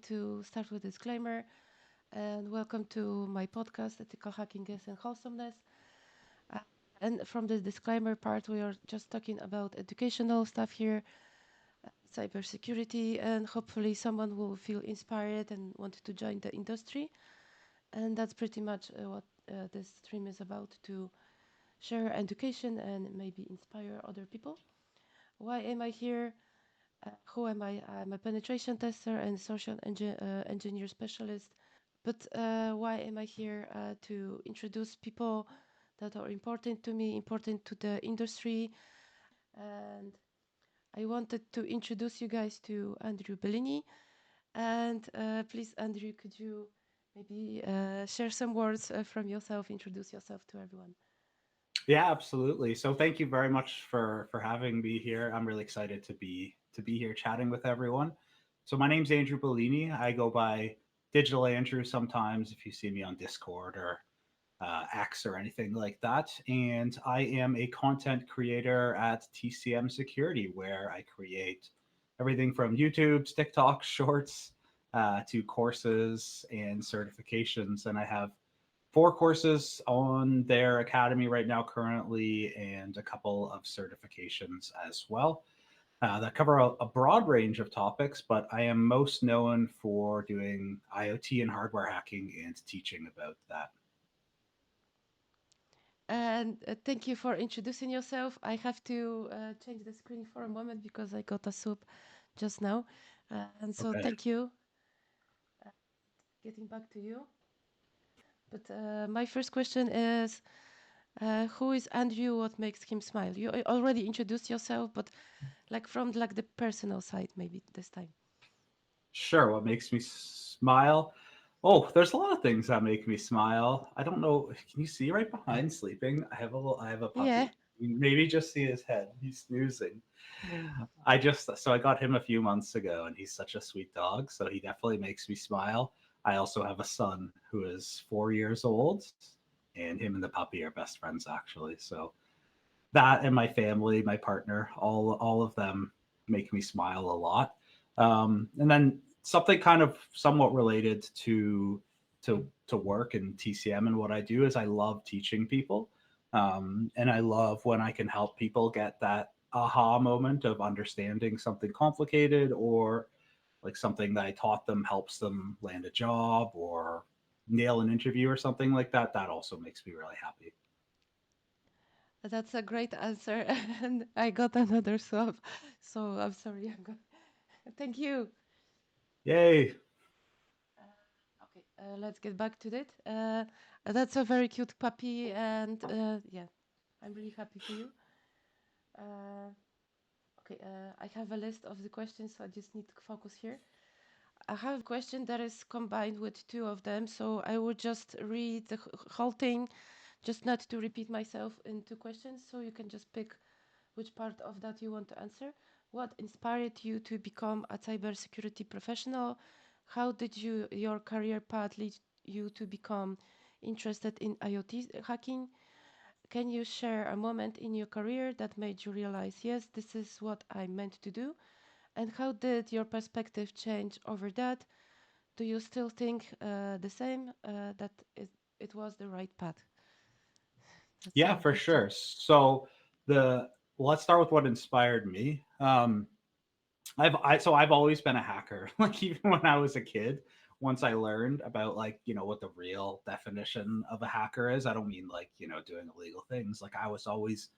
to start with a disclaimer and welcome to my podcast, Ethical Hacking is and Wholesomeness. Uh, and from the disclaimer part, we are just talking about educational stuff here, cybersecurity, and hopefully someone will feel inspired and want to join the industry. And that's pretty much what this stream is about, to share education and maybe inspire other people. Why am I here? Who am I? I'm a penetration tester and social engineer specialist. But why am I here? To introduce people that are important to me, important to the industry. And I wanted to introduce you guys to Andrew Bellini. And please, Andrew, could you maybe share some words from yourself, introduce yourself to everyone? Yeah, absolutely. So thank you very much for having me here. I'm really excited to be here chatting with everyone. So my name's Andrew Bellini. I go by Digital Andrew sometimes if you see me on Discord or X or anything like that. And I am a content creator at TCM Security, where I create everything from YouTube's, TikTok, Shorts, to courses and certifications. And I have 4 courses on their academy right now currently, and a couple of certifications as well that cover a broad range of topics, but I am most known for doing IoT and hardware hacking and teaching about that. And thank you for introducing yourself. I have to change the screen for a moment because I got a soup just now. And so Okay. thank you. Getting back to you. But my first question is, who is Andrew? What makes him smile? You already introduced yourself, but like from like the personal side, maybe this time. Sure. What makes me smile? Oh, there's a lot of things that make me smile. I don't know. Can you see right behind sleeping? I have a Yeah. puppy. You can maybe just see his head. He's snoozing. I got him a few months ago, and he's such a sweet dog. So he definitely makes me smile. I also have a son who is 4 years old, and him and the puppy are best friends actually. So that and my family, my partner, all of them make me smile a lot. And then something kind of somewhat related to work and TCM and what I do is I love teaching people, and I love when I can help people get that aha moment of understanding something complicated, or like something that I taught them helps them land a job or nail an interview or something like that. That also makes me really happy. That's a great answer. And I got another swap. So I'm sorry. Thank you. Yay! Okay, let's get back to it. That's a very cute puppy, and yeah, I'm really happy for you. Uh, okay, I have a list of the questions, so I just need to focus here. I have a question that is combined with two of them, so I will just read the whole thing, just not to repeat myself in two questions, so you can just pick which part of that you want to answer. What inspired you to become a cybersecurity professional? How did your career path lead you to become interested in IoT hacking? Can you share a moment in your career that made you realize, yes, this is what I meant to do? And how did your perspective change over that? Do you still think the same, that it was the right path? That's Yeah, some for question. sure. The let's start with what inspired me. I've always been a hacker. Like even when I was a kid, once I learned about like what the real definition of a hacker is, I don't mean like doing illegal things. Like I was always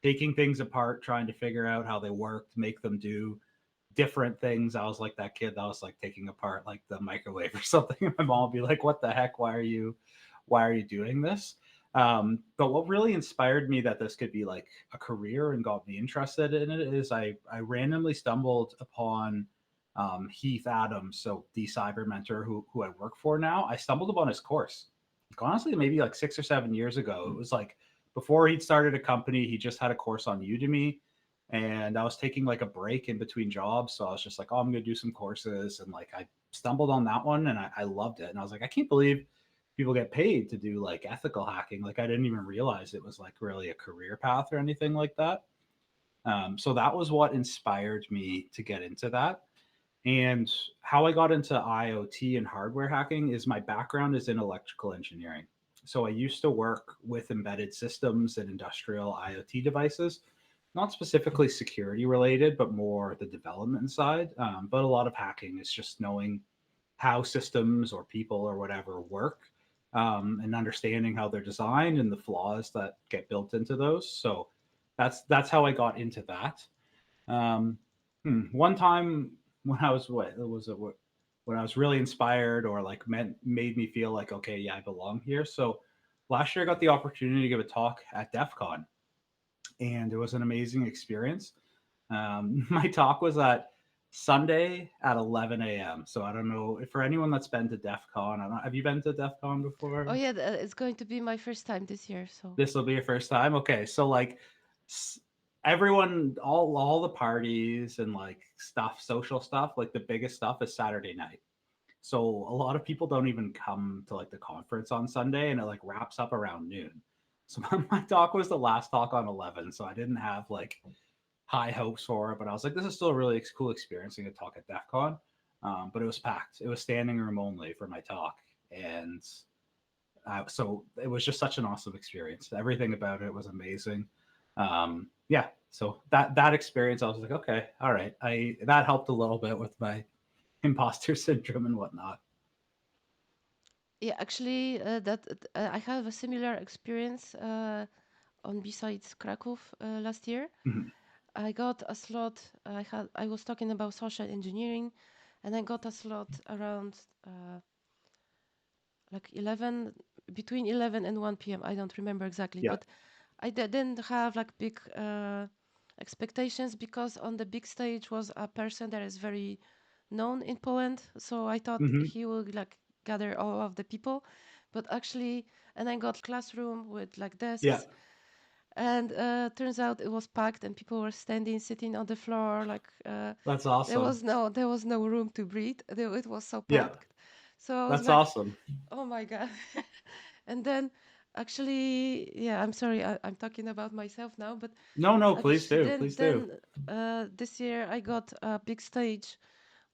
taking things apart, trying to figure out how they worked, make them do different things. I was like that kid that was like taking apart like the microwave or something. My mom would be like, "What the heck? Why are you doing this?" But what really inspired me that this could be like a career and got me interested in it is I randomly stumbled upon Heath Adams, so the cyber mentor who I work for now. I stumbled upon his course. Like, honestly, maybe like 6 or 7 years ago. It was like before he'd started a company, he just had a course on Udemy, and I was taking like a break in between jobs. So I was just like, oh, I'm going to do some courses. And like I stumbled on that one, and I loved it. And I was like, I can't believe people get paid to do like ethical hacking. Like I didn't even realize it was like really a career path or anything like that. So that was what inspired me to get into that. And how I got into IoT and hardware hacking is my background is in electrical engineering. So I used to work with embedded systems and industrial IoT devices, not specifically security related, but more the development side. But a lot of hacking is just knowing how systems or people or whatever work, and understanding how they're designed and the flaws that get built into those. So that's how I got into that. Um, One time when I was what was it? When I was really inspired or like made me feel like okay, yeah, I belong here. So last year I got the opportunity to give a talk at DEF CON, and it was an amazing experience. My talk was at Sunday at 11 a.m. So I don't know if for anyone that's been to DEF CON, I don't, have you been to DEF CON Oh before? yeah, it's going to be my first time this year. So This will be your first time. Okay, so like everyone, all the parties and like stuff, social stuff, like the biggest stuff is Saturday night. So a lot of people don't even come to like the conference on Sunday, and it like wraps up around noon. So my talk was the last talk on 11, so I didn't have like high hopes for it, but I was like, this is still a really cool experiencing a talk at DEF CON. But it was packed. It was standing room only for my talk, and so it was just such an awesome experience. Everything about it was amazing. Yeah, so that experience, I was like, okay, all right, I that helped a little bit with my imposter syndrome and whatnot. yeah, actually, I have a similar experience on besides Krakow last year. Mhm. I got a slot. I was talking about social engineering, and I got a slot around like 11, between 11 and 1 p.m. I don't remember exactly, Yeah. but I didn't have like big expectations because on the big stage was a person that is very known in Poland. So I thought Hmm. he will like gather all of the people, but actually, and I got classroom with like Yeah. desks, and turns out it was packed and people were standing, sitting on the floor, like That's awesome. there was no room to breathe. It was so Yeah. packed. So I was That's like, awesome. oh my god. And then actually, yeah, I'm sorry, I'm talking about myself now, but No, no, please actually do. Please do. this year I got a big stage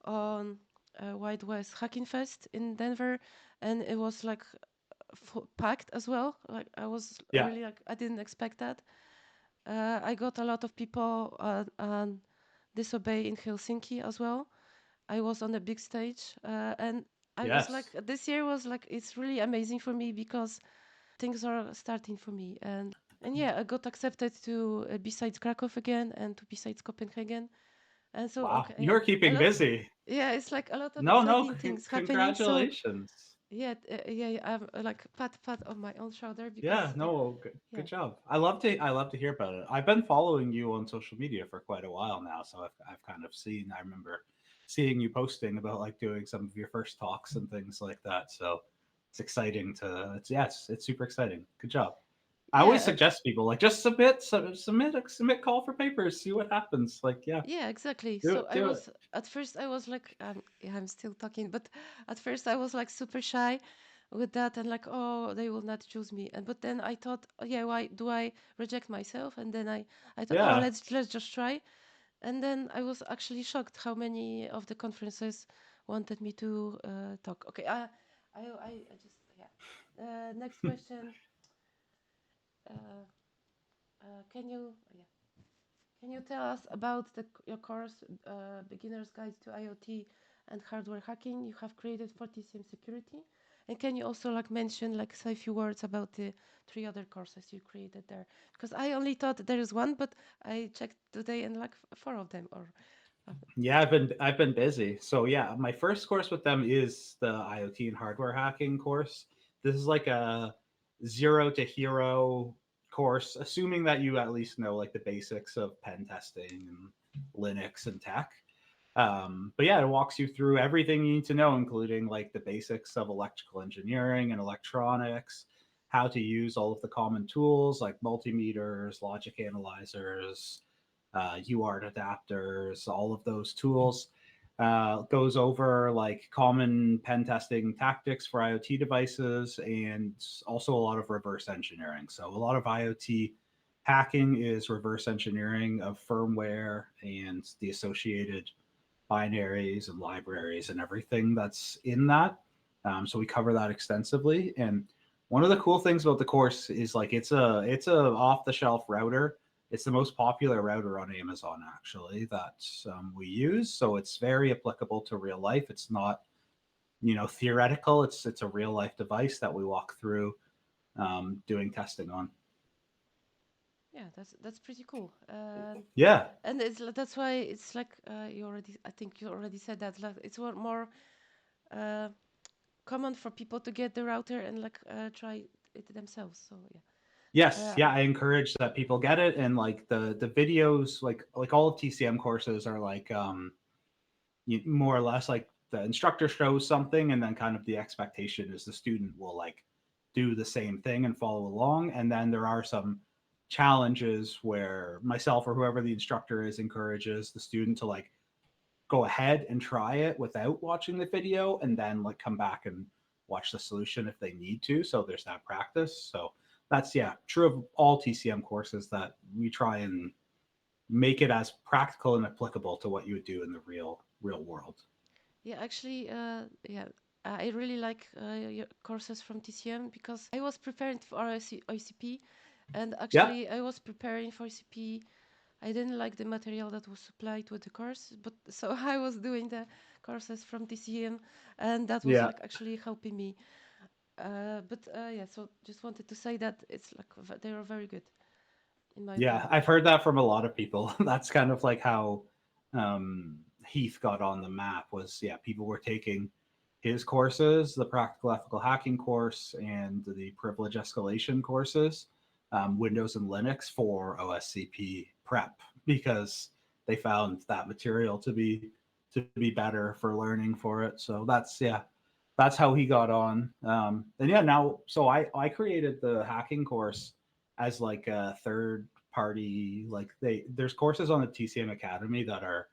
on Wild West Hacking Fest in Denver, and it was like packed as well. Like I was Yeah. really like I didn't expect that. I got a lot of people on Disobey in Helsinki as well. I was on a big stage, and I was like, Yes. this year was like, it's really amazing for me because things are starting for me. And yeah, I got accepted to besides Krakow again and to besides Copenhagen. And so, Wow. okay, yeah, You're a keeping lot, busy. yeah, it's like a lot of No, no, exciting things happening. So congratulations. yeah, yeah, I'm like pat on my own shoulder Yeah, because yeah, no, good yeah. job. I love to hear about it. I've been following you on social media for quite a while now, so I've kind of seen. I remember seeing you posting about like doing some of your first talks and things like that. So it's exciting to. It's yes, it's super exciting. Good job. I always Yeah, suggest people like just submit call for papers, see what happens. Like yeah, yeah, exactly. do So it, I do it. was at first I was like yeah, I'm still talking, but at first I was like super shy with that and like oh they will not choose me. And but then I thought oh, yeah, why do I reject myself? And then I thought oh Yeah. let's just try. And then I was actually shocked how many of the conferences wanted me to talk. Okay, I just yeah. Next question. Uh, can you yeah. Can you tell us about your course, Beginner's Guide to IoT and Hardware Hacking? You have created for TCM Security. And can you also like mention, like say a few words about the three other courses you created there? Because I only thought there is one, but I checked today and like four of them. Or Yeah, I've been busy. So yeah, my first course with them is the IoT and hardware hacking course. This is like a zero to hero course, assuming that you at least know like the basics of pen testing and Linux and tech. But yeah, it walks you through everything you need to know, including like the basics of electrical engineering and electronics, how to use all of the common tools like multimeters, logic analyzers, UART adapters, all of those tools. Goes over like common pen testing tactics for IoT devices and also a lot of reverse engineering. So, a lot of IoT hacking is reverse engineering of firmware and the associated binaries and libraries and everything that's in that. So we cover that extensively. And one of the cool things about the course is like it's a off the shelf router. It's the most popular router on Amazon actually that we use. So it's very applicable to real life. It's not theoretical. It's a real life device that we walk through doing testing on. Yeah, that's pretty cool. Yeah. And that's why it's like you already. I think you already said that. Like it's more uh, common for people to get the router and like try it themselves. So yeah. Yes, yeah, I encourage that people get it, and like the videos, like all of TCM courses are like more or less like the instructor shows something, and then kind of the expectation is the student will like do the same thing and follow along, and then there are some challenges where myself or whoever the instructor is encourages the student to like go ahead and try it without watching the video and then like come back and watch the solution if they need to. So there's that practice. So that's yeah, true of all TCM courses that we try and make it as practical and applicable to what you would do in the real world. Yeah, actually, yeah, I really like your courses from TCM because I was preparing for ICP, and Yeah, actually I was preparing for ICP. I didn't like the material that was supplied with the course, but so I was doing the courses from TCM, and that was yeah. like actually helping me. But yeah, so just wanted to say that it's like they are very good in my Yeah, opinion. I've heard that from a lot of people. That's kind of like how Heath got on the map was yeah, people were taking his courses, the practical ethical hacking course and the privilege escalation courses, Windows and Linux for OSCP prep because they found that material to be better for learning for it. So that's yeah, that's how he got on. And yeah, now so I created the hacking course as like a third party. Like there's courses on the TCM Academy that are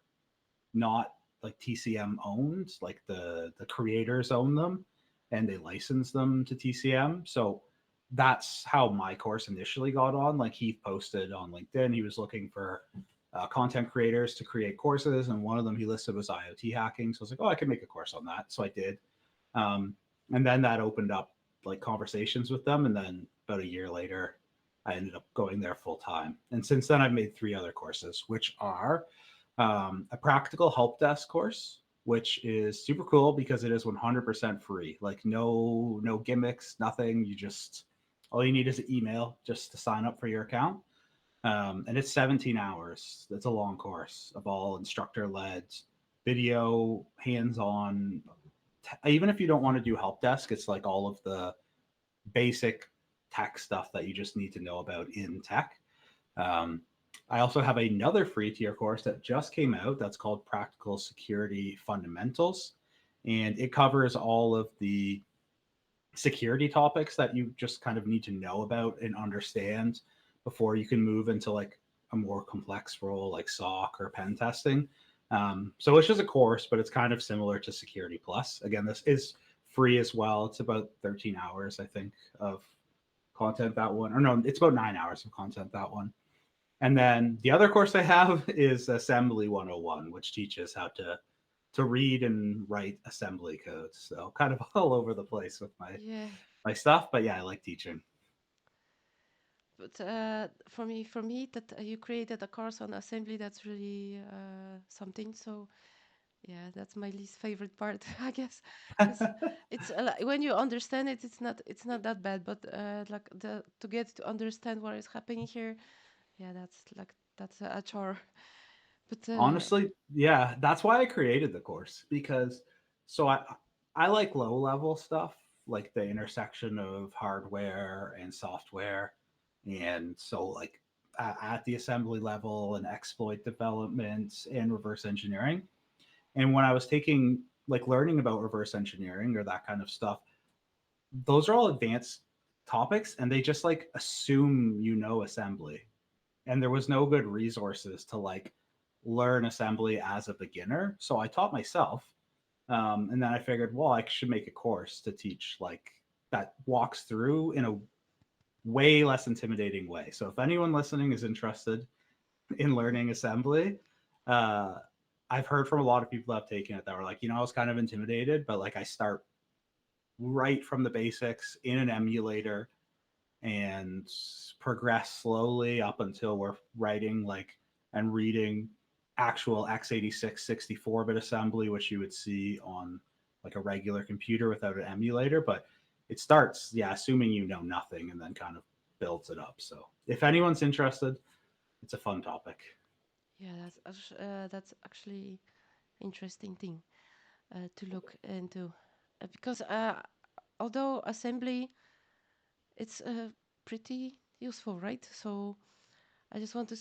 not like TCM owned, like the creators own them and they license them to TCM. So that's how my course initially got on. Like Heath posted on LinkedIn, he was looking for content creators to create courses, and one of them he listed was IoT hacking. So I was like, oh, I can make a course on that. So I did, um, and then that opened up like conversations with them, and then about a year later, I ended up going there full time. And since then, I've made 3 other courses, which are a practical help desk course, which is super cool because it is 100% free. Like no gimmicks, nothing. You just all you need is an email just to sign up for your account. And it's 17 hours. That's a long course of all instructor led video, hands on. Even if you don't want to do help desk, it's like all of the basic tech stuff that you just need to know about in tech. Um, I also have another free tier course that just came out that's called Practical Security Fundamentals. And it covers all of the security topics that you just kind of need to know about and understand before you can move into like a more complex role like SOC or pen testing. So it's just a course, but it's kind of similar to Security Plus. Again, this is free as well. It's about 13 hours, I think, of content that one. Or no, it's about 9 hours of content that one. And then the other course I have is Assembly 101, which teaches how to read and write assembly code. So kind of all over the place with Yeah, my stuff, but yeah, I like teaching. but for me, that you created a course on assembly, that's really something. So yeah, that's my least favorite part, I guess, because it's when you understand it, it's not that bad. But like the to get to understand what is happening here, yeah, that's a chore. But Honestly, yeah, that's why I created the course because so I like low level stuff, like the intersection of hardware and software, and so like at the assembly level and exploit development and reverse engineering. And when I was taking like learning about reverse engineering or that kind of stuff, those are all advanced topics and they just like assume assembly. And there was no good resources to like learn assembly as a beginner. So I taught myself. And then I figured, well, I should make a course to teach like that walks through in a way less intimidating way. So if anyone listening is interested in learning assembly, uh, I've heard from a lot of people that have taken it that were like, I was kind of intimidated, but like I start right from the basics in an emulator and progress slowly up until we're writing like and reading actual x86 64-bit assembly, which you would see on like a regular computer without an emulator. But it starts, yeah, assuming you know nothing and then kind of builds it up. So if anyone's interested, it's a fun topic. Yeah, that's actually interesting thing to look into, because although assembly, it's pretty useful, right? So I just want to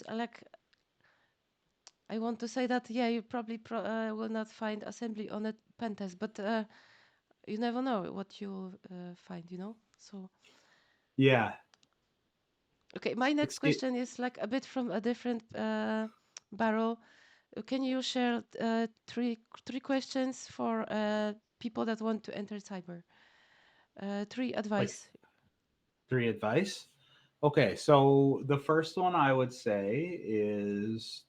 I want to say that, yeah, you probably will not find assembly on a pen test, but you never know what you'll find, you know. So Yeah, okay, my next it's question is like a bit from a different barrel. Can you share three questions for people that want to enter cyber? Three like advice. three advice. Okay, so the first one I would say is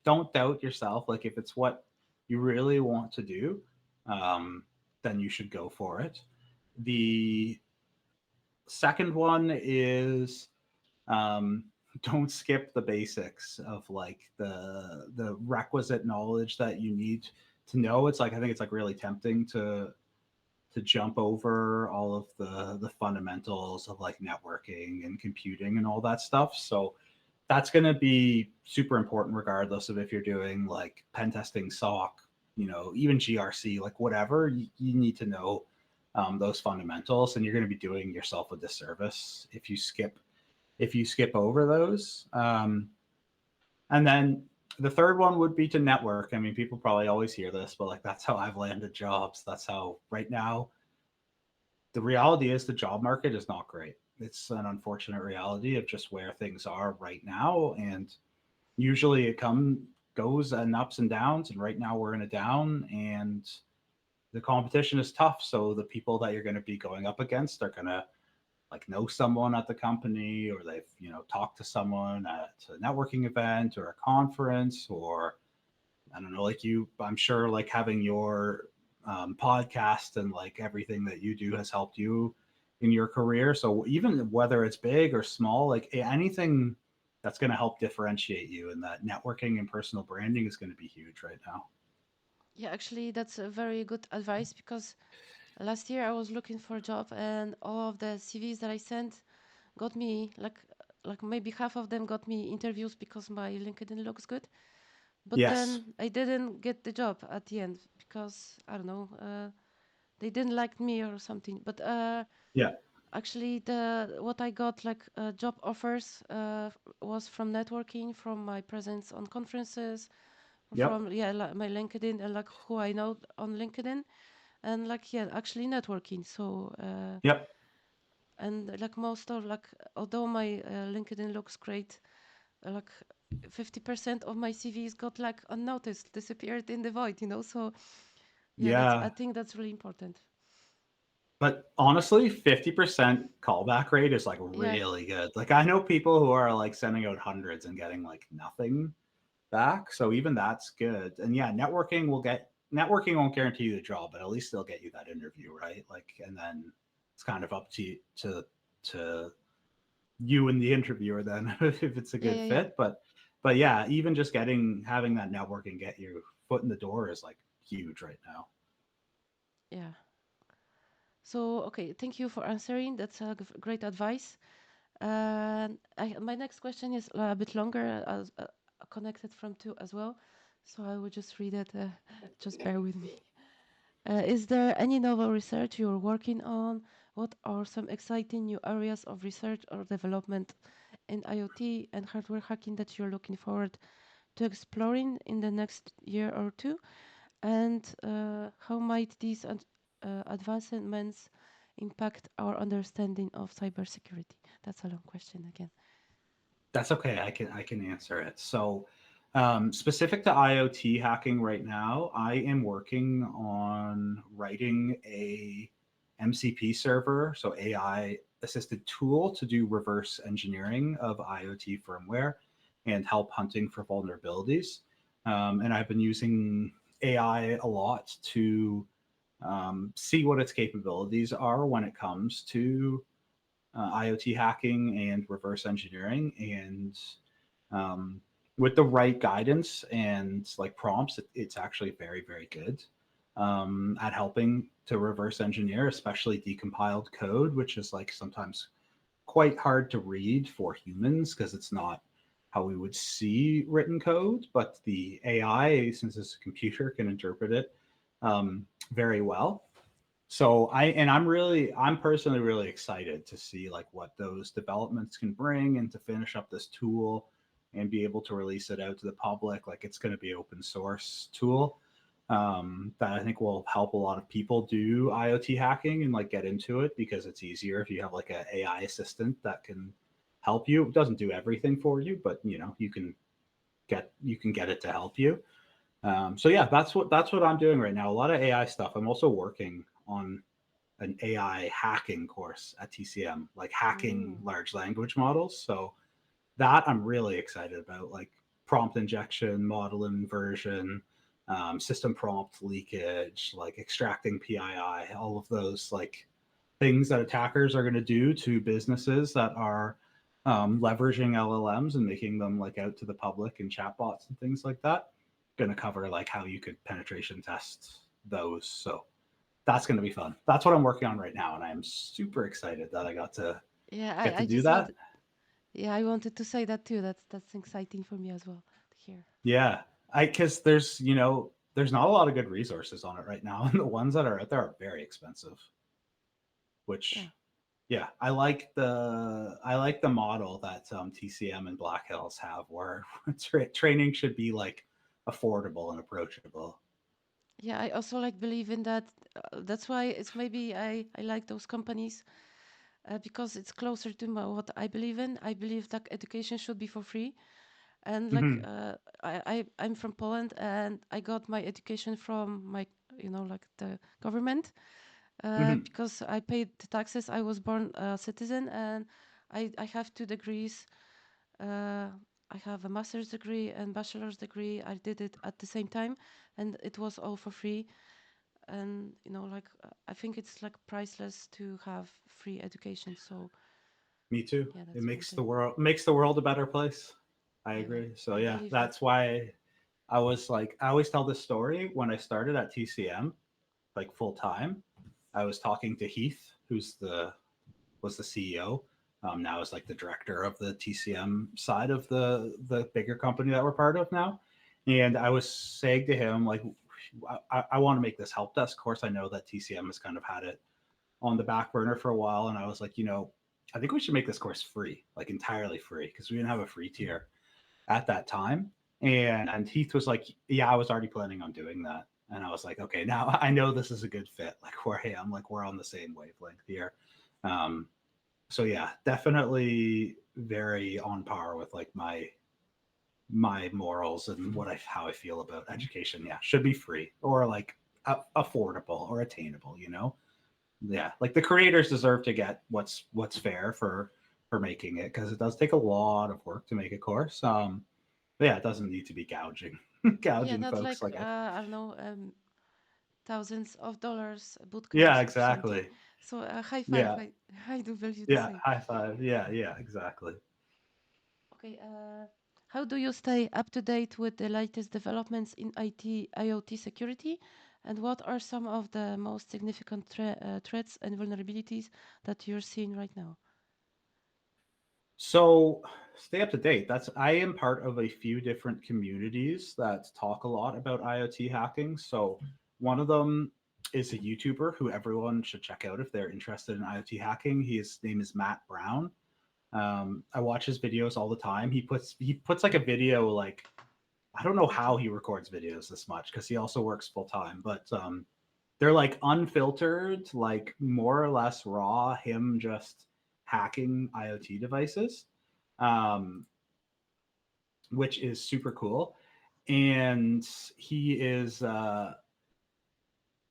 don't doubt yourself. Like if it's what you really want to do, um, then you should go for it. The second one is um, don't skip the basics of like the requisite knowledge that you need to know. It's like I think it's like really tempting to jump over all of the fundamentals of like networking and computing and all that stuff. So that's going to be super important regardless of if you're doing like pen testing, SOC, even GRC, like whatever. You need to know those fundamentals, and you're going to be doing yourself a disservice if you skip over those. And then the third one would be to network. I mean, people probably always hear this, but like that's how I've landed jobs. That's how right now the reality is the job market is not great. It's an unfortunate reality of just where things are right now, and usually it goes in ups and downs. And right now we're in a down, and the competition is tough. So the people that you're going to be going up against are going to like know someone at the company, or they've talked to someone at a networking event or a conference, or I don't know, like I'm sure like having your podcast and like everything that you do has helped you in your career. So even whether it's big or small, like anything that's going to help differentiate you, and that networking and personal branding is going to be huge right now. Yeah, actually, that's a very good advice, because last year I was looking for a job, and all of the CVs that I sent got me like maybe half of them got me interviews because my LinkedIn looks good. But Yes. then I didn't get the job at the end because I don't know, they didn't like me or something. But Yeah. actually, the what I got like job offers was from networking, from my presence on conferences, Yep. from my LinkedIn, and like who I know on LinkedIn, and like yeah, actually networking. So Yep. and like most of like although my LinkedIn looks great, like 50% of my CVs got like unnoticed, disappeared in the void, you know. So yeah, I Yeah. think that's really important. But honestly, 50% callback rate is like Yeah, really good. Like I know people who are like sending out hundreds and getting like nothing back. So even that's good. And yeah, networking won't guarantee you the job, but at least they'll get you that interview, right? Like, and then it's kind of up to you and the interviewer then if it's a yeah, good yeah, yeah, fit. But yeah, even just having that network and get your foot in the door is like huge right now. yeah. So okay, thank you for answering. That's great advice. My next question is a bit longer, connected from two as well. So I will just read it. Just bear with me. Is there any novel research you're working on? What are some exciting new areas of research or development in IoT and hardware hacking that you're looking forward to exploring in the next year or two? And how might these advancements impact our understanding of cybersecurity? That's a long question again. That's okay. I can answer it. So, specific to IoT hacking right now, I am working on writing a MCP server, so AI assisted tool to do reverse engineering of IoT firmware and help hunting for vulnerabilities. And I've been using AI a lot to see what its capabilities are when it comes to IoT hacking and reverse engineering. And um, with the right guidance and like prompts, it's actually very, very good at helping to reverse engineer, especially decompiled code, which is like sometimes quite hard to read for humans because it's not how we would see written code. But the AI, since it's a computer, can interpret it very well. So I'm personally really excited to see like what those developments can bring and to finish up this tool and be able to release it out to the public. Like it's going to be open source tool that I think will help a lot of people do IoT hacking and like get into it because it's easier if you have like an AI assistant that can help you. It doesn't do everything for you, but you know you can get it to help you. So yeah, that's what I'm doing right now. A lot of AI stuff. I'm also working on an AI hacking course at TCM, like hacking Mm. large language models. So that I'm really excited about, like prompt injection, model inversion, system prompt leakage, like extracting PII, all of those like things that attackers are going to do to businesses that are leveraging LLMs and making them like out to the public and chatbots and things like that. Going to cover like how you could penetration test those. So that's going to be fun. That's what I'm working on right now, and I am super excited that I Yeah, get to I do just that. wanted. Yeah, I wanted to say that too. That's exciting for me as well to hear. Yeah, I because there's not a lot of good resources on it right now, and the ones that are out there are very expensive. Yeah, Which, yeah, I like the model that TCM and Black Hills have, where training should be like affordable and approachable. yeah. I also like believe in that. That's why it's maybe I like those companies because it's closer to what I believe in. I believe that education should be for free, and like Hmm. I'm from Poland, and I got my education from my like the government Hmm. because I paid the taxes. I was born a citizen, and I have 2 degrees. Uh, I have a master's degree and bachelor's degree. I did it at the same time, and it was all for free. And like I think it's like priceless to have free education. So Me too. yeah, It that's one makes the thing. world a better place. I Yeah, agree. So I yeah, believe that. that's why I always tell this story when I started at TCM, like full time. I was talking to Heath, was the CEO. Now is like the director of the TCM side of the bigger company that we're part of now. And I was saying to him like, I want to make this help desk course. I know that TCM has kind of had it on the back burner for a while, and I was like, I think we should make this course free, like entirely free, because we didn't have a free tier at that time. And Heath was like, yeah, I was already planning on doing that. And I was like, okay, now I know this is a good fit. Like where I am, like we're on the same wavelength here. Um, so yeah, definitely very on par with like my morals and how I feel about education. Yeah, should be free or like affordable or attainable. Yeah, like the creators deserve to get what's fair for making it because it does take a lot of work to make a course. But yeah, it doesn't need to be gouging Yeah, gouging not folks like like I. I don't know, thousands of dollars boot Yeah, camps or something. exactly. So high five. Yeah, I do believe the yeah, same. high five. Yeah, yeah, exactly. Okay. How do you stay up to date with the latest developments in IT IoT security, and what are some of the most significant threats and vulnerabilities that you're seeing right now? So stay up to date. I am part of a few different communities that talk a lot about IoT hacking. So one of them is a YouTuber who everyone should check out if they're interested in IoT hacking. His name is Matt Brown. I watch his videos all the time. He puts like a video like I don't know how Okay. he records videos this much because he also works full time, but they're like unfiltered, like more or less raw, him just hacking IoT devices, um, which is super cool. And he is uh,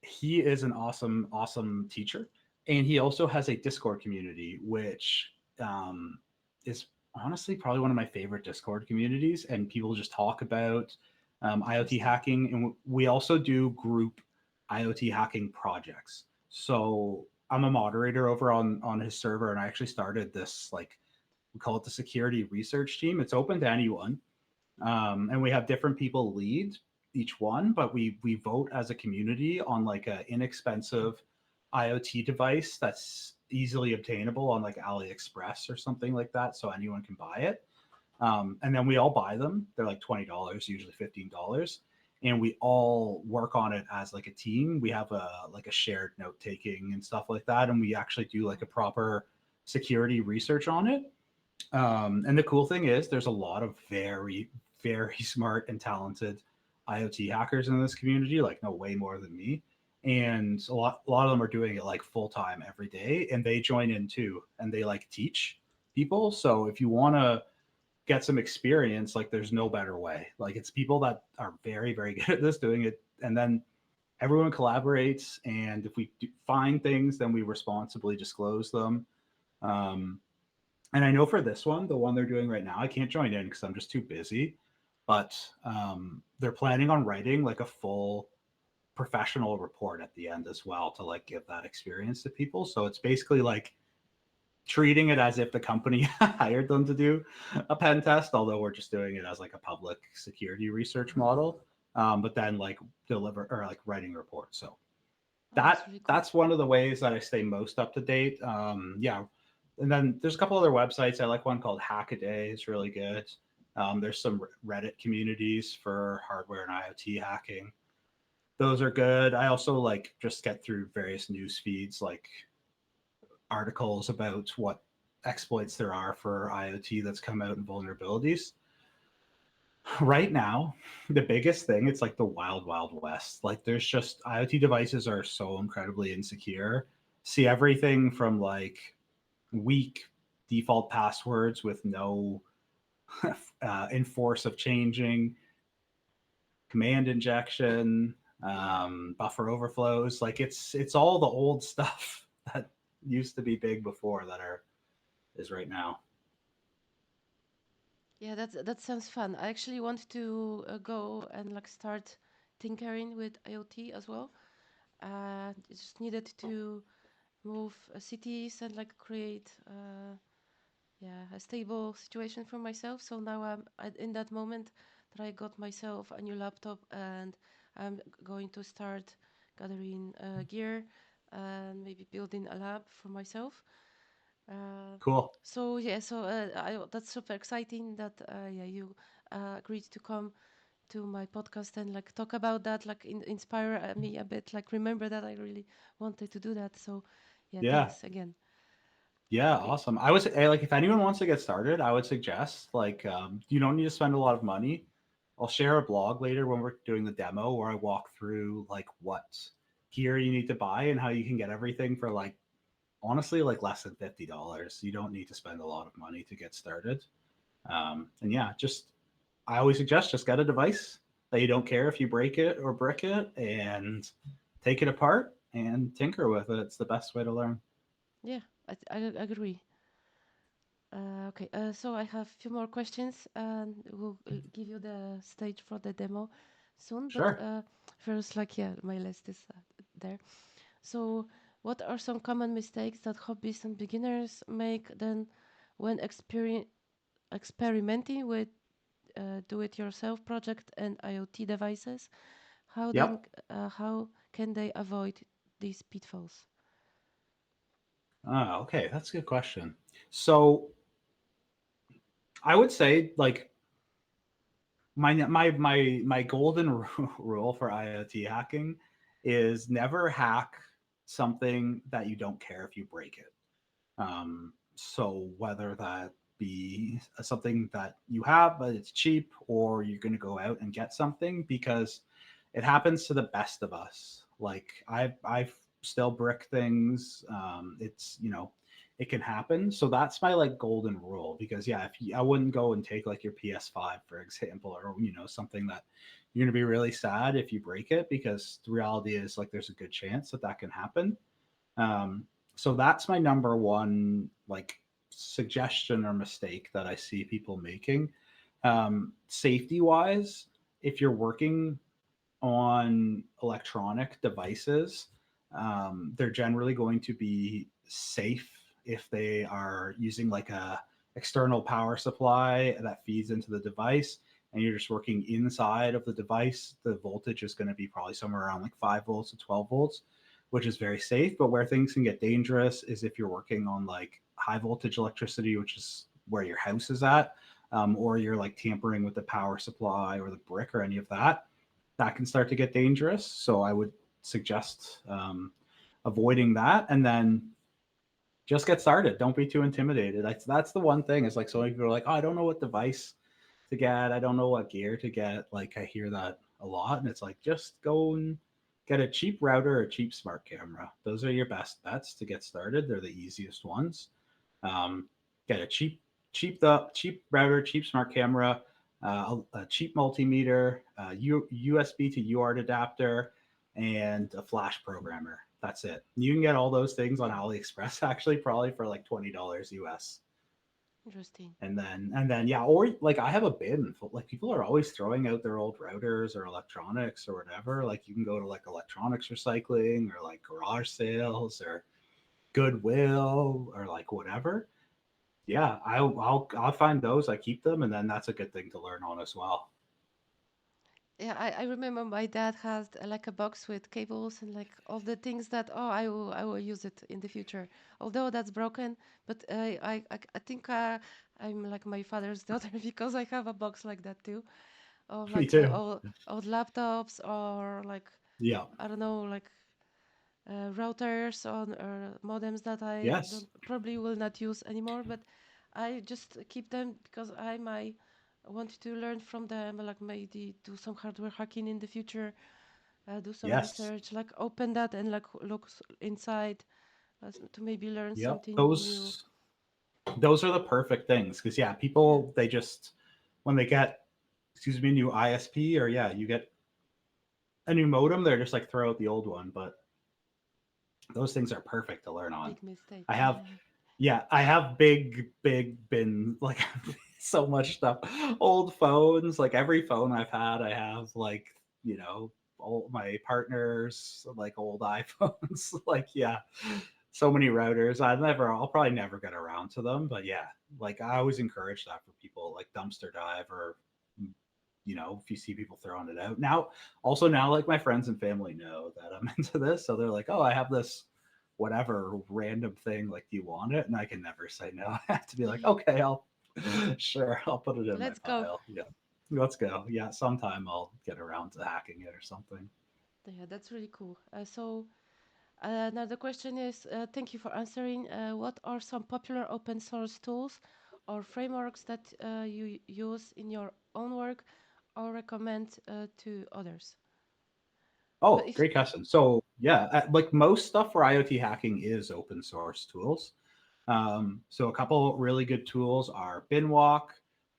he is an awesome teacher, and he also has a Discord community, which is honestly probably one of my favorite Discord communities. And people just talk about IoT Interesting. hacking, and we also do group IoT hacking projects. So I'm a moderator over on his server, and I actually started this, like, we call it the security research team. It's open to anyone, and we have different people lead each one, but we vote as a community on like a inexpensive IoT device that's easily obtainable on like AliExpress or something like that, so anyone can buy it. And then we all buy them. They're like $20, usually $15, and we all work on it as like a team. We have a like a shared note taking and stuff like that, and we actually do like a proper security research on it. And the cool thing is, there's a lot of very, very smart and talented IoT hackers in this community, like no way more than me. And a lot of them are doing it like full time every day, and they join in too, and they like teach people. So if you want to get some experience, like there's no better way. Like it's people that are very, very good at this doing it, and then everyone collaborates. And if we find things, then we responsibly disclose them. Um, and I know for this one, the one they're doing right now, I can't join in because I'm just too busy. But they're planning on writing like a full professional report at the end as well to like give that experience to people. So it's basically like treating it as if the company hired them to do a pen test, although we're just doing it as like a public security research model. But then like deliver or like writing reports. So Oh, that's really cool. that's one of the ways that I stay most up to date. Yeah, and then there's a couple other websites. I like one called Hackaday. It's really good. There's some Reddit communities for hardware and IoT hacking. Those are good. I also like just get through various news feeds, like articles about what exploits there are for IoT that's come out and vulnerabilities. Right now, the biggest thing, it's like the wild, wild west. Like there's just IoT devices are so incredibly insecure. See everything from like weak default passwords with no enforce of changing, command injection, buffer overflows. Like it's all the old stuff that used to be big before that are is right now. Yeah, that sounds fun. I actually want to go and like start tinkering with IoT as well. Just needed to move cities and like create yeah, a stable situation for myself. So now in that moment that I got myself a new laptop, and I'm going to start gathering gear and maybe building a lab for myself. Uh, Cool. so yeah, so that's super exciting that yeah, you agreed to come to my podcast and like talk about that, like inspire me a bit, like remember that I really wanted to do that. So yeah, Yeah. thanks again. Yeah, Okay. awesome. I was like, if anyone wants to get started, I would suggest like you don't need to spend a lot of money. I'll share a blog later when we're doing the demo where I walk through like what gear you need to buy and how you can get everything for like honestly like less than $50. You don't need to spend a lot of money to get started. And yeah, just I always suggest just get a device that you don't care if you break it or brick it, and take it apart and tinker with it. It's the best way to learn. Yeah, I agree. Okay, so I have a few more questions, and we'll give you the stage for the demo soon. But Sure. first, like, yeah, my list is there. So, what are some common mistakes that hobbies and beginners make then when experimenting with do-it-yourself project and IoT devices? Yep. How can they avoid these pitfalls? Okay, that's a good question. So I would say like my golden rule for IoT hacking is never hack something that you don't care if you break it. So whether that be something that you have but it's cheap, or you're going to go out and get something, because it happens to the best of us. Like I've still brick things. It's it can happen. So that's my like golden rule, because yeah, if you, I wouldn't go and take like your PS5 for example, or something that you're going to be really sad if you break it, because the reality is like there's a good chance that that can happen. um, so that's my number one like suggestion or mistake that I see people making. Safety wise if you're working on electronic devices, they're generally going to be safe if they are using like a external power supply that feeds into the device, and you're just working inside of the device. The voltage is going to be probably somewhere around like 5 volts to 12 volts, which is very safe. But where things can get dangerous is if you're working on like high voltage electricity, which is where your house is at, or you're like tampering with the power supply or the brick or any of that. That can start to get dangerous. So I would suggest avoiding that, and then just get started. Don't be too intimidated. That's the one thing. Is like so many people are like, oh, I don't know what device to get. I don't know what gear to get. Like I hear that a lot, and it's like just go and get a cheap router or a cheap smart camera. Those are your best bets to get started. They're the easiest ones. Um, get a cheap router, cheap smart camera, a cheap multimeter, USB to UART adapter, and a flash programmer. That's it. You can get all those things on AliExpress actually, probably for like $20 US. Interesting. And then yeah, or like I have a bin. Like people are always throwing out their old routers or electronics or whatever. Like you can go to like electronics recycling or like garage sales or Goodwill or like whatever. Yeah, I'll find those. I keep them, and then that's a good thing to learn on as well. Yeah, I remember my dad has like a box with cables and like all the things that I will use it in the future. Although that's broken, but I think I'm like my father's daughter because I have a box like that too, of Me like my too. old laptops or like Yeah. I don't know like routers on or modems that I Yes. don't probably will not use anymore, but I just keep them because I might want to learn from them, like maybe do some hardware hacking in the future, do some Yes. research, like open that and like look inside to maybe learn Yep. something new. Those are the perfect things because yeah, Yeah, people they just when they get excuse me a new ISP or yeah, you get a new modem, they're just like throw out the old one. But those things are perfect to learn on. big mistake. I have yeah, I have big bin like so much stuff. Old phones, like every phone I've had, I have like all my partners like old iPhones. Like yeah, so many routers. I'll probably never get around to them, but yeah, like I always encourage that for people like dumpster dive or if you see people throwing it out now. Also now, like my friends and family know that I'm into this, so they're like, "Oh, I have this whatever random thing. Like, do you want it?" And I can never say no. I have to be like, "Okay, I'll sure, I'll put it in my Let's go. pile." Yeah, let's go. Yeah, sometime I'll get around to hacking it or something. Yeah, that's really cool. Another question is thank you for answering. What are some popular open source tools or frameworks that you use in your own work or recommend to others? But Oh, if great question. So yeah, like most stuff for IoT hacking is open source tools. So a couple really good tools are Binwalk.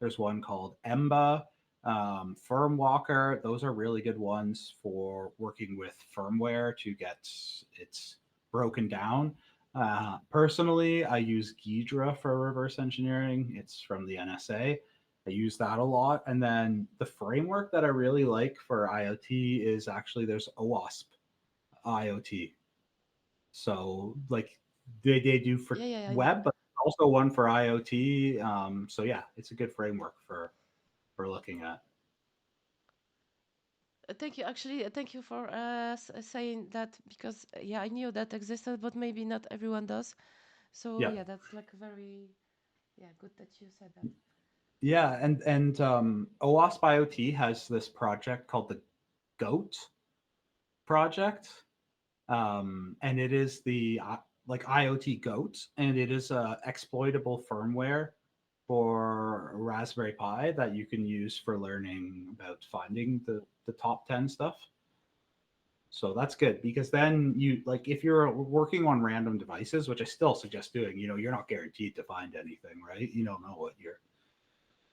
There's one called Emba, FirmWalker. Those are really good ones for working with firmware to get it broken down. Personally, I use Ghidra for reverse engineering. It's from the NSA. I use that a lot. And then the framework that I really like for IoT is actually there's OWASP IoT. So like they do for yeah, yeah, I know. web, but also one for IoT. So yeah, it's a good framework for looking at. Thank you. Actually, thank you for saying that because yeah, I knew that existed, but maybe not everyone does. So Yeah, yeah, that's like very yeah good that you said that. yeah, and OWASP IoT has this project called the Goat project, and it is the like IoT Goat, and it is a exploitable firmware for Raspberry Pi that you can use for learning about finding the top 10 stuff. So that's good because then you like if you're working on random devices, which I still suggest doing, you're not guaranteed to find anything, right? You don't know what you're.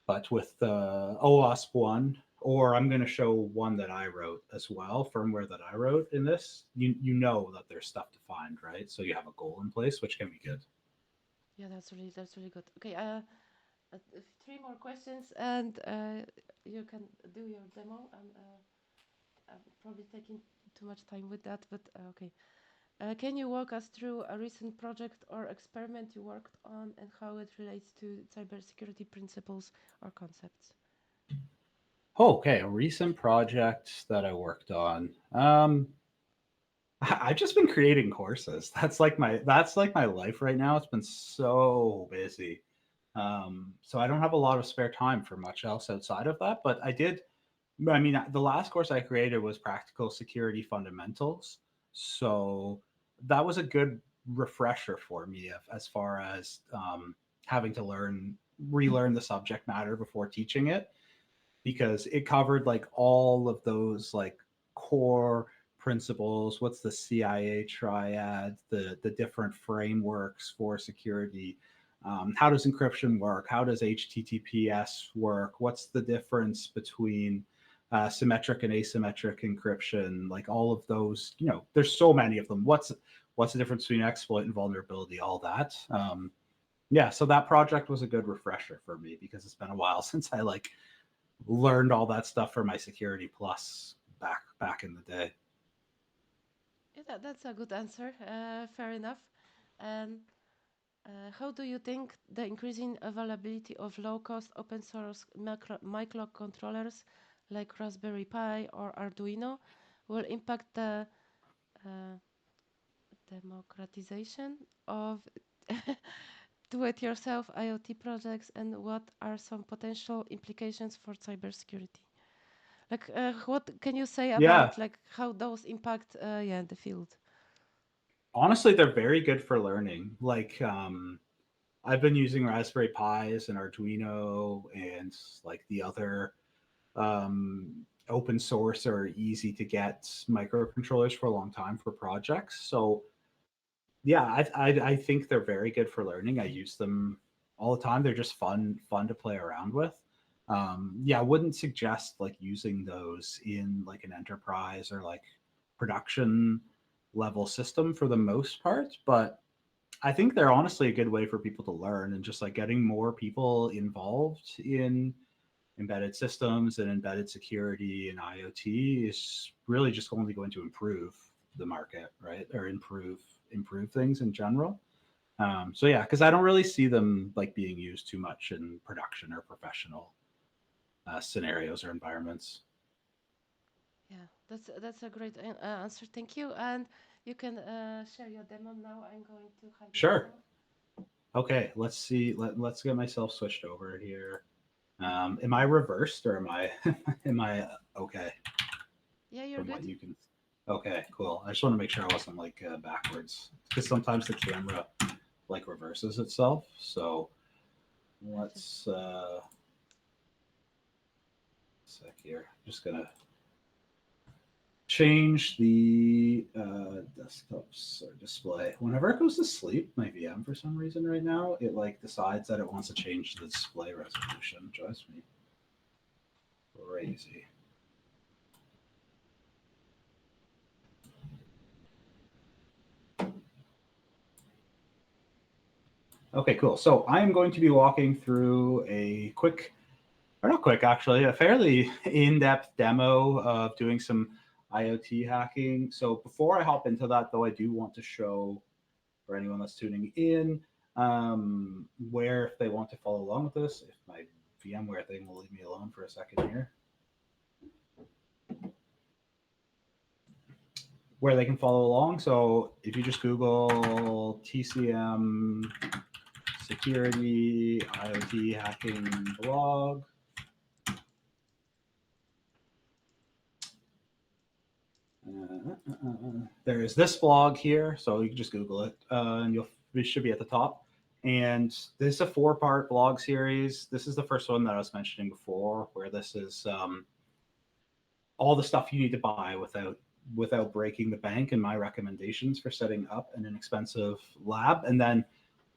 But with the OWASP one, or I'm going to show one that I wrote as well, firmware that I wrote in this, you know that there's stuff to find, right? So you have a goal in place, which can be good. Yeah, that's really good. Okay. Three more questions, and you can do your demo. I'm probably taking too much time with that, but okay. Can you walk us through a recent project or experiment you worked on and how it relates to cybersecurity principles or concepts? Okay, a recent project that I worked on. I've just been creating courses. That's like my life right now. It's been so busy. So I don't have a lot of spare time for much else outside of that. But I did. I mean, the last course I created was Practical Security Fundamentals. So that was a good refresher for me as far as having to relearn the subject matter before teaching it, because it covered like all of those like core principles. What's the CIA triad, the different frameworks for security, how does encryption work, how does HTTPS work, what's the difference between symmetric and asymmetric encryption, like all of those, there's so many of them. What's the difference between exploit and vulnerability, all that. Yeah, so that project was a good refresher for me because it's been a while since I like learned all that stuff for my security plus back in the day. Yeah, that's a good answer. Fair enough. And how do you think the increasing availability of low-cost open-source microcontrollers like Raspberry Pi or Arduino will impact the uh, democratization of do-it-yourself IoT projects, and what are some potential implications for cybersecurity? Like, what can you say Yeah, about like how those impact, the field? honestly, they're very good for learning. Like, I've been using Raspberry Pis and Arduino and like the other open source or easy to get microcontrollers for a long time for projects. So yeah, I think they're very good for learning. I use them all the time. They're just fun to play around with. Yeah, I wouldn't suggest like using those in like an enterprise or like production level system for the most part, but I think they're honestly a good way for people to learn, and just like getting more people involved in embedded systems and embedded security and IoT is really just only going to improve the market, right? Or improve things in general. So yeah, because I don't really see them like being used too much in production or professional scenarios or environments. Yeah, that's a great answer. Thank you. And you can share your demo now. I'm going to hide Sure. myself. Okay, let's see. Let's get myself switched over here. Am I reversed or am I am I okay Yeah, you're from good. what you can? Okay, cool. I just want to make sure I wasn't like backwards, because sometimes the camera like reverses itself. So I just let's sec here. Just gonna change the desktop or display. Whenever it goes to sleep, my VM for some reason right now, it like decides that it wants to change the display resolution. It drives me crazy. Okay, cool. So I am going to be walking through a quick, or not quick actually, a fairly in-depth demo of doing some IoT hacking. So before I hop into that, though, I do want to show for anyone that's tuning in, where if they want to follow along with this, if my VMware thing will leave me alone for a second here, where they can follow along. So if you just Google TCM security IoT hacking blog, there is this blog here. So you can just Google it, and it should be at the top. And this is a 4-part blog series. This is the first one that I was mentioning before, where this is all the stuff you need to buy without breaking the bank, and my recommendations for setting up an inexpensive lab. And then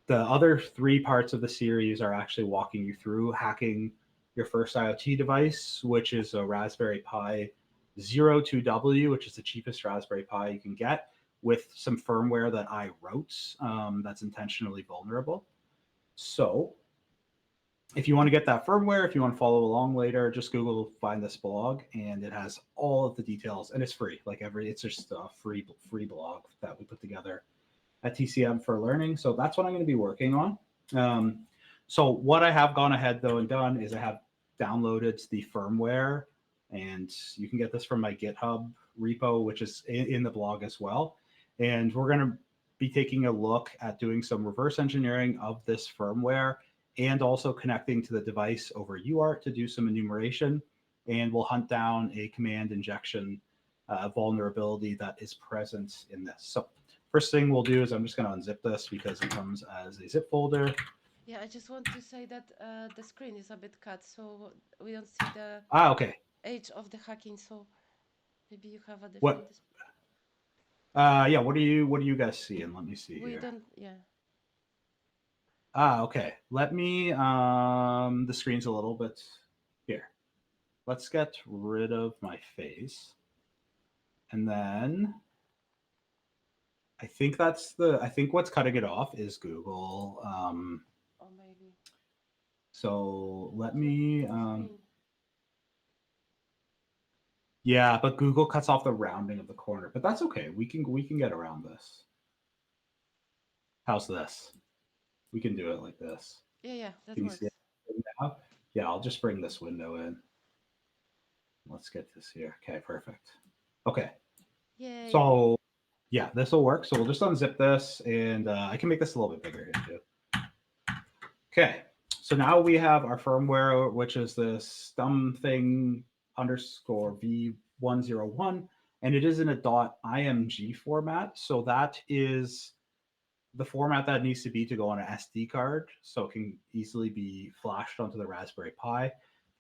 the other 3 parts of the series are actually walking you through hacking your first IoT device, which is a Raspberry Pi 02W, which is the cheapest Raspberry Pi you can get, with some firmware that I wrote, that's intentionally vulnerable. So if you want to get that firmware, if you want to follow along later, just Google, find this blog, and it has all of the details, and it's free. Like it's just a free blog that we put together at TCM for learning. So that's what I'm going to be working on. Um, so what I have gone ahead though and done is I have downloaded the firmware, and you can get this from my GitHub repo, which is in the blog as well. And we're going to be taking a look at doing some reverse engineering of this firmware and also connecting to the device over UART to do some enumeration. And we'll hunt down a command injection vulnerability that is present in this. So first thing we'll do is I'm just going to unzip this because it comes as a zip folder. Yeah, I just want to say that the screen is a bit cut, so we don't see the Okay. age of the hacking. So maybe you have a different. What? Yeah. What do you guys see? And let me see We here. don't. Yeah. Okay. Let me. The screen's a little bit here. Let's get rid of my face, and then I think what's cutting it off is Google. Or maybe. So let Oh, look, me. full screen. Yeah, but Google cuts off the rounding of the corner, but that's okay. We can get around this. How's this? We can do it like this. Yeah, yeah, that Can you see works. it now? Yeah, I'll just bring this window in. Let's get this here. Okay, perfect. Okay, Yay. so yeah, this will work. So we'll just unzip this, and I can make this a little bit bigger here too. Okay, so now we have our firmware, which is this dumb thing underscore v101, and it is in a .img format. So that is the format that needs to be to go on an SD card, so it can easily be flashed onto the Raspberry Pi.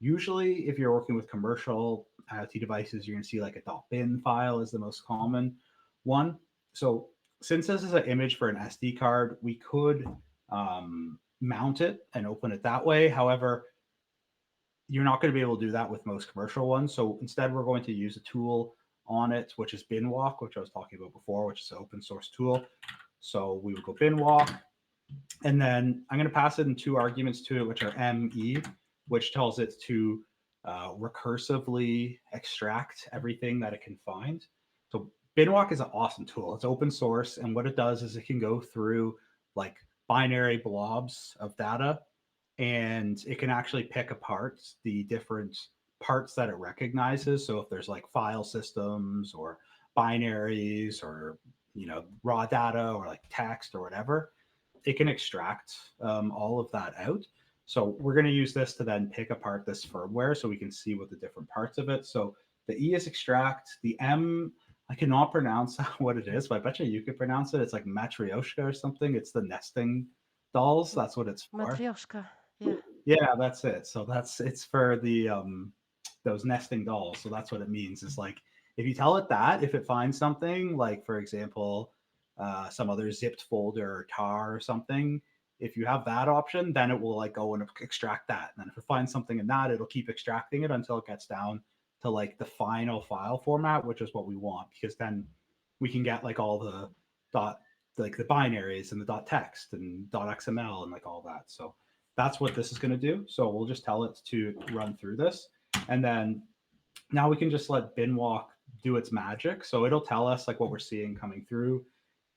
Usually, if you're working with commercial IoT devices, you're going to see like a .bin file is the most common one. So since this is an image for an SD card, we could mount it and open it that way. However, you're not going to be able to do that with most commercial ones. So instead, we're going to use a tool on it, which is Binwalk, which I was talking about before, which is an open source tool. So we would go binwalk, and then I'm going to pass it in two arguments to it, which are ME, which tells it to recursively extract everything that it can find. So binwalk is an awesome tool. It's open source, and what it does is it can go through like binary blobs of data, and it can actually pick apart the different parts that it recognizes. So if there's like file systems or binaries or raw data or like text or whatever, it can extract all of that out. So we're going to use this to then pick apart this firmware so we can see what the different parts of it. So the E is extract. The M, I cannot pronounce what it is, but I bet you could pronounce it. It's like matryoshka or something. It's the nesting dolls. That's what it's for. Matryoshka. Yeah. Yeah, that's it. So it's for the those nesting dolls. So that's what it means. Is like if you tell it that, if it finds something like, for example, some other zipped folder or tar or something, if you have that option, then it will like go and extract that. And then if it finds something in that, it'll keep extracting it until it gets down to like the final file format, which is what we want, because then we can get like all the dot like the binaries and the dot text and dot xml and like all that. So that's what this is going to do. So we'll just tell it to run through this, and then now we can just let binwalk do its magic. So it'll tell us like what we're seeing coming through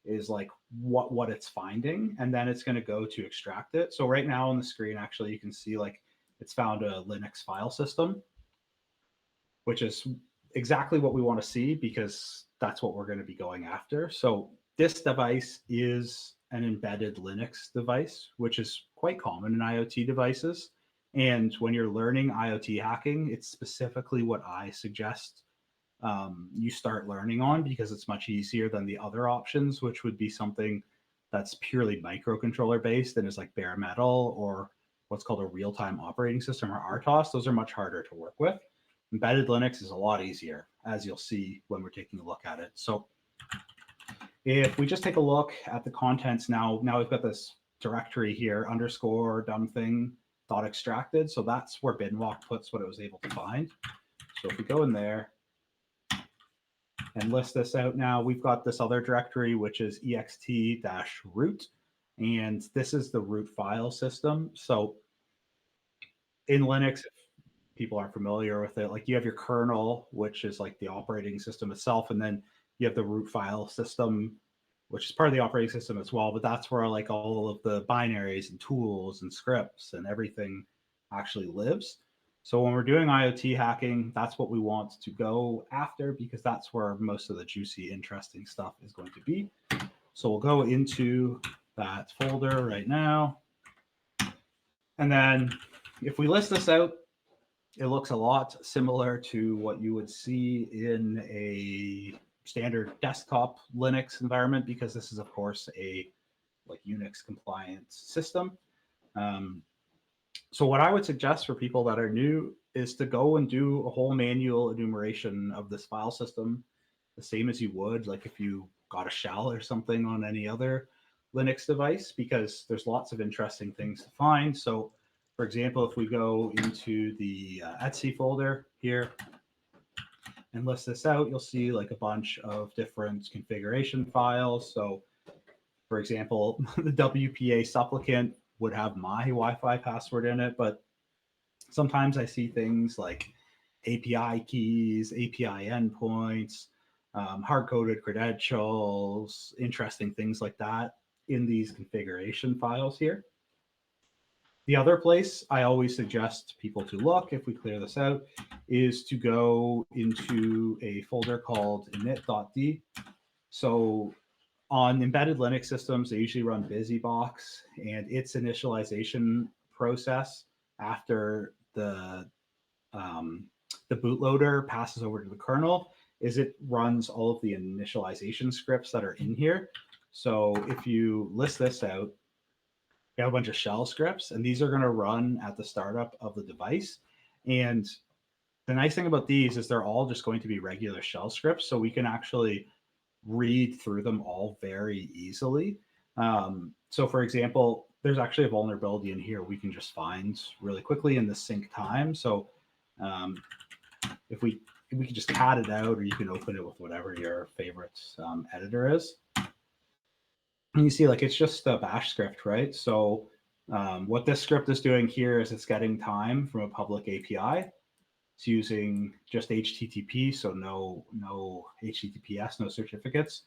is like what it's finding, and then it's going to go to extract it. So right now on the screen, actually, you can see like it's found a Linux file system, which is exactly what we want to see because that's what we're going to be going after. So this device is an embedded Linux device, which is quite common in IoT devices. And when you're learning IoT hacking, it's specifically what I suggest you start learning on, because it's much easier than the other options, which would be something that's purely microcontroller based and is like bare metal, or what's called a real-time operating system, or RTOS. Those are much harder to work with. Embedded Linux is a lot easier, as you'll see when we're taking a look at it. So if we just take a look at the contents now we've got this directory here, underscore dumb thing dot extracted. So that's where binwalk puts what it was able to find. So if we go in there and list this out now, we've got this other directory, which is ext-root, and this is the root file system. So in Linux, if people aren't familiar with it, like you have your kernel, which is like the operating system itself, and then you have the root file system, which is part of the operating system as well. But that's where like all of the binaries and tools and scripts and everything actually lives. So when we're doing IoT hacking, that's what we want to go after because that's where most of the juicy, interesting stuff is going to be. So we'll go into that folder right now. And then if we list this out, it looks a lot similar to what you would see in a standard desktop Linux environment because this is, of course, a like Unix compliant system. Um, so what I would suggest for people that are new is to go and do a whole manual enumeration of this file system, the same as you would like if you got a shell or something on any other Linux device, because there's lots of interesting things to find. So for example, if we go into the Etsy folder here and list this out, you'll see like a bunch of different configuration files. So for example, the WPA supplicant would have my Wi-Fi password in it, but sometimes I see things like API keys, API endpoints, hard-coded credentials, interesting things like that in these configuration files here. The other place I always suggest people to look, if we clear this out, is to go into a folder called init.d. So on embedded Linux systems, they usually run BusyBox, and its initialization process after um, the bootloader passes over to the kernel is it runs all of the initialization scripts that are in here. So if you list this out, you have a bunch of shell scripts, and these are going to run at the startup of the device. And the nice thing about these is they're all just going to be regular shell scripts, so we can actually read through them all very easily. So for example, there's actually a vulnerability in here we can just find really quickly in the sync time. So um, if we can just cat it out, or you can open it with whatever your favorite editor is. And you see like it's just a bash script, right? So what this script is doing here is it's getting time from a public API. It's using just HTTP, so no HTTPS, no certificates.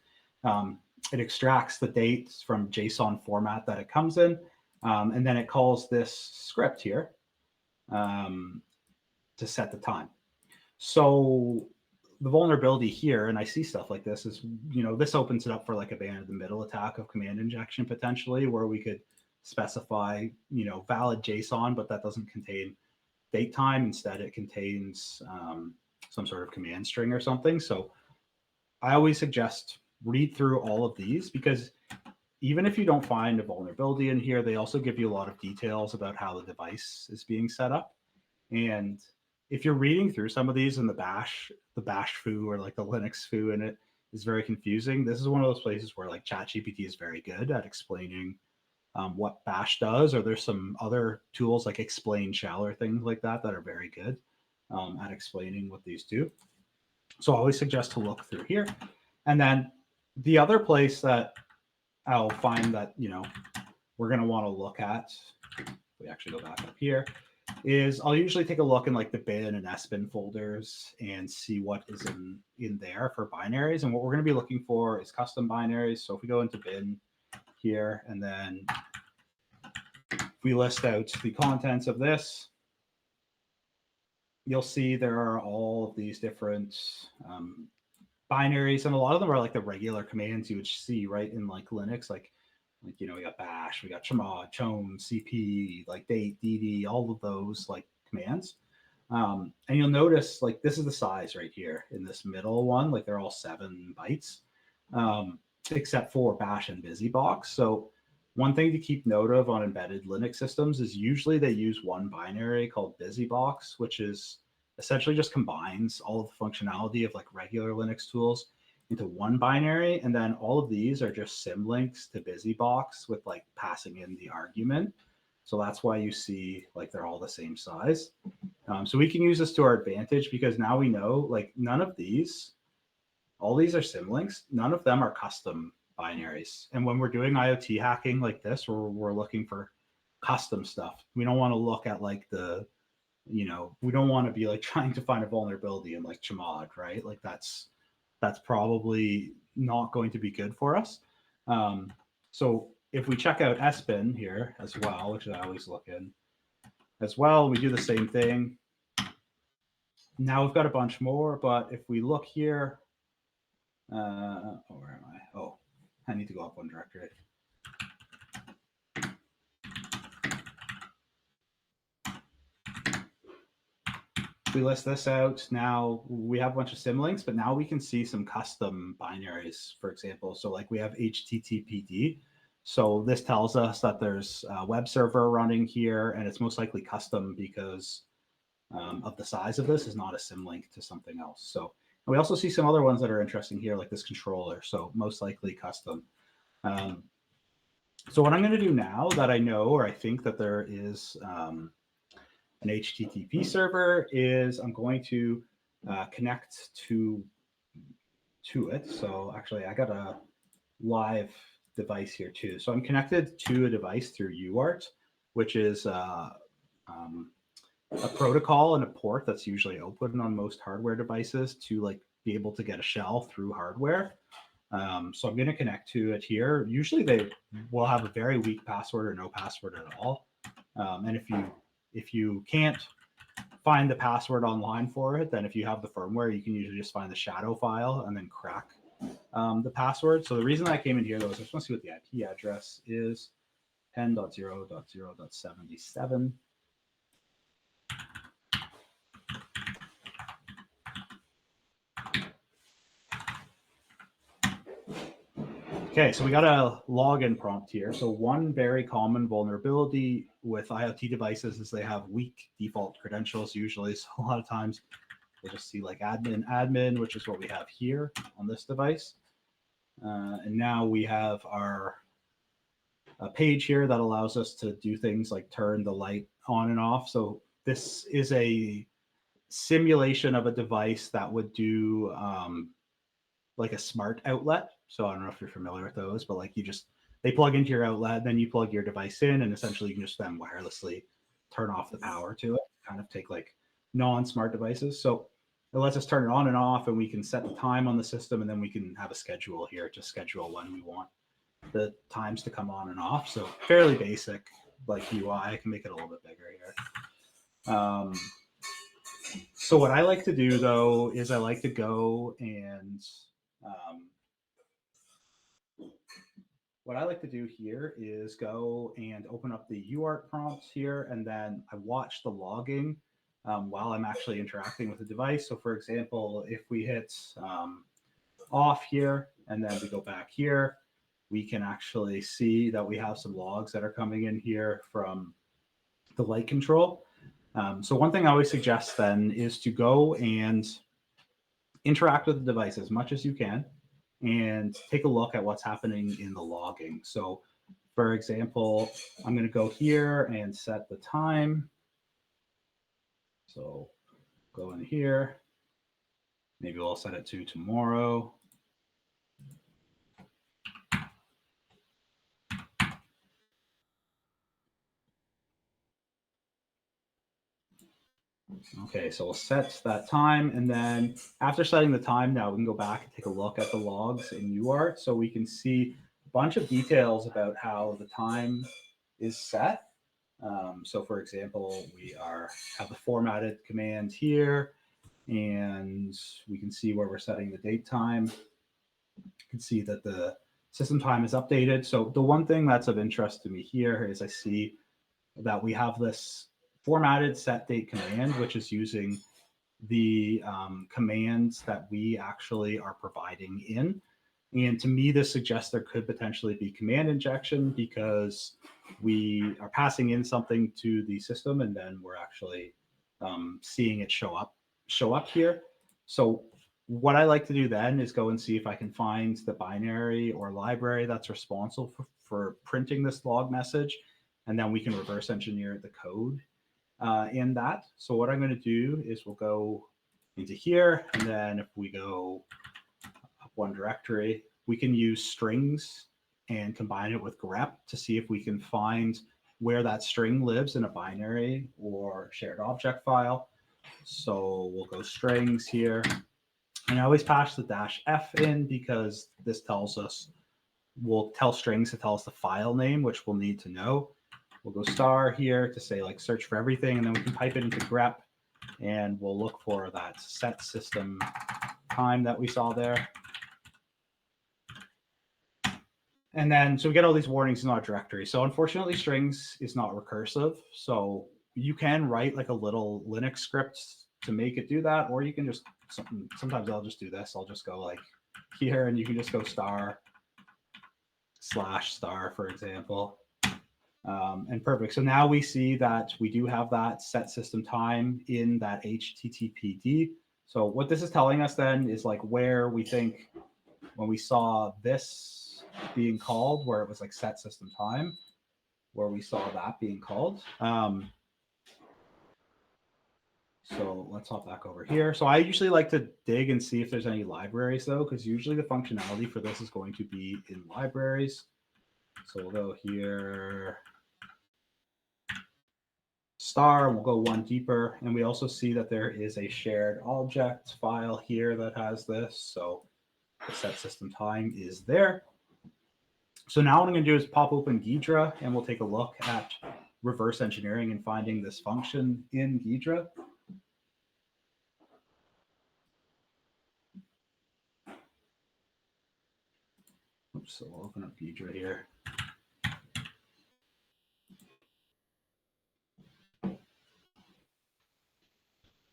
It extracts the dates from JSON format that it comes in, and then it calls this script here to set the time. So the vulnerability here, and I see stuff like this, is this opens it up for like a ban in the middle attack of command injection potentially, where we could specify valid JSON, but that doesn't contain date time. Instead, it contains some sort of command string or something. So I always suggest read through all of these because even if you don't find a vulnerability in here, they also give you a lot of details about how the device is being set up. And if you're reading through some of these in the bash foo or like the Linux foo in it is very confusing, this is one of those places where like ChatGPT is very good at explaining what bash does, or there's some other tools like explain shell or things like that that are very good at explaining what these do. So I always suggest to look through here. And then the other place that I'll find that we're going to want to look at, if we actually go back up here, is I'll usually take a look in like the bin and sbin folders and see what is in there for binaries. And what we're going to be looking for is custom binaries. So if we go into bin here, and then if we list out the contents of this, you'll see there are all of these different binaries, and a lot of them are like the regular commands you would see right in like Linux, like we got bash, we got chmod, chown, cp, like date, dd, all of those like commands. And you'll notice like this is the size right here in this middle one, like they're all 7 bytes, except for bash and busybox. So one thing to keep note of on embedded Linux systems is usually they use one binary called busybox, which is essentially just combines all of the functionality of like regular Linux tools into one binary. And then all of these are just symlinks to busybox with like passing in the argument. So that's why you see like they're all the same size. So we can use this to our advantage because now we know like none of these, all these are symlinks, none of them are custom binaries. And when we're doing IoT hacking like this, we're looking for custom stuff. We don't want to look at like the you know, we don't want to be like trying to find a vulnerability in like Chmod, right? Like that's probably not going to be good for us. So if we check out SBIN here as well, which I always look in as well, we do the same thing. Now we've got a bunch more, but if we look here, where am I? Oh, I need to go up one directory. We list this out. Now we have a bunch of symlinks, but now we can see some custom binaries, for example. So like we have HTTPD. So this tells us that there's a web server running here, and it's most likely custom because of the size of this is not a symlink to something else. So we also see some other ones that are interesting here, like this controller. So most likely custom. So what I'm going to do now that I know, or I think that there is an HTTP server, is I'm going to connect to it. So actually, I got a live device here too. So I'm connected to a device through UART, which is a protocol and a port that's usually open on most hardware devices to like be able to get a shell through hardware. So I'm going to connect to it here. Usually they will have a very weak password or no password at all. And if you can't find the password online for it, then if you have the firmware, you can usually just find the shadow file and then crack the password. So the reason I came in here though is I just want to see what the IP address is. 10.0.0.77. Okay, so we got a login prompt here. So one very common vulnerability with IoT devices is they have weak default credentials usually. So a lot of times we'll just see like admin, which is what we have here on this device. And now we have our page here that allows us to do things like turn the light on and off. So this is a simulation of a device that would do like a smart outlet. So I don't know if you're familiar with those, but like they plug into your outlet, then you plug your device in, and essentially you can just then wirelessly turn off the power to it, kind of take like non-smart devices. So it lets us turn it on and off, and we can set the time on the system, and then we can have a schedule here to schedule when we want the times to come on and off. So fairly basic like UI. I can make it a little bit bigger here. So what I like to do though is I like to go and what I like to do here is go and open up the UART prompts here, and then I watch the logging while I'm actually interacting with the device. So for example, if we hit off here and then we go back here, we can actually see that we have some logs that are coming in here from the light control. So one thing I always suggest then is to go and interact with the device as much as you can and take a look at what's happening in the logging. So for example, I'm going to go here and set the time. So go in here. Maybe we'll set it to tomorrow. Okay, so we'll set that time. And then after setting the time, now we can go back and take a look at the logs in UART so we can see a bunch of details about how the time is set. So for example, we have the formatted command here, and we can see where we're setting the date time. You can see that the system time is updated. So the one thing that's of interest to me here is I see that we have this formatted set date command, which is using the commands that we actually are providing in. And to me, this suggests there could potentially be command injection because we are passing in something to the system and then we're actually seeing it show up here. So what I like to do then is go and see if I can find the binary or library that's responsible for printing this log message, and then we can reverse engineer the code in that. So what I'm going to do is we'll go into here, and then if we go up one directory, we can use strings and combine it with grep to see if we can find where that string lives in a binary or shared object file. So we'll go strings here. And I always pass the -f in because this tells us, we'll tell strings to tell us the file name, which we'll need to know. We'll go star here to say like search for everything, and then we can pipe it into grep, and we'll look for that set system time that we saw there. And then, so we get all these warnings in our directory. So unfortunately, strings is not recursive. So you can write like a little Linux script to make it do that, or you can just, sometimes I'll just do this. I'll just go like here, and you can just go star /*, for example. And perfect. So now we see that we do have that set system time in that HTTPD. So what this is telling us then is like where we think when we saw this being called, where it was like set system time, where we saw that being called. So let's hop back over here. So I usually like to dig and see if there's any libraries though, because usually the functionality for this is going to be in libraries. So we'll go here, star, we'll go one deeper, and we also see that there is a shared object file here that has this. So the set system time is there. So now what I'm going to do is pop open Ghidra, and we'll take a look at reverse engineering and finding this function in Ghidra. Oops, so we'll open up Ghidra here.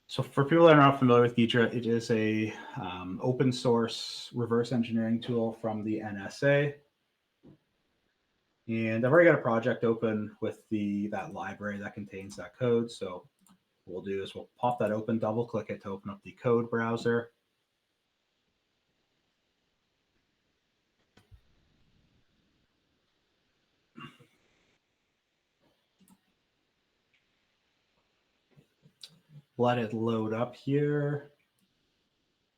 So for people that are not familiar with Ghidra, it is a open source reverse engineering tool from the NSA. And I've already got a project open with that library that contains that code. So what we'll do is we'll pop that open, double click it to open up the code browser. Let it load up here.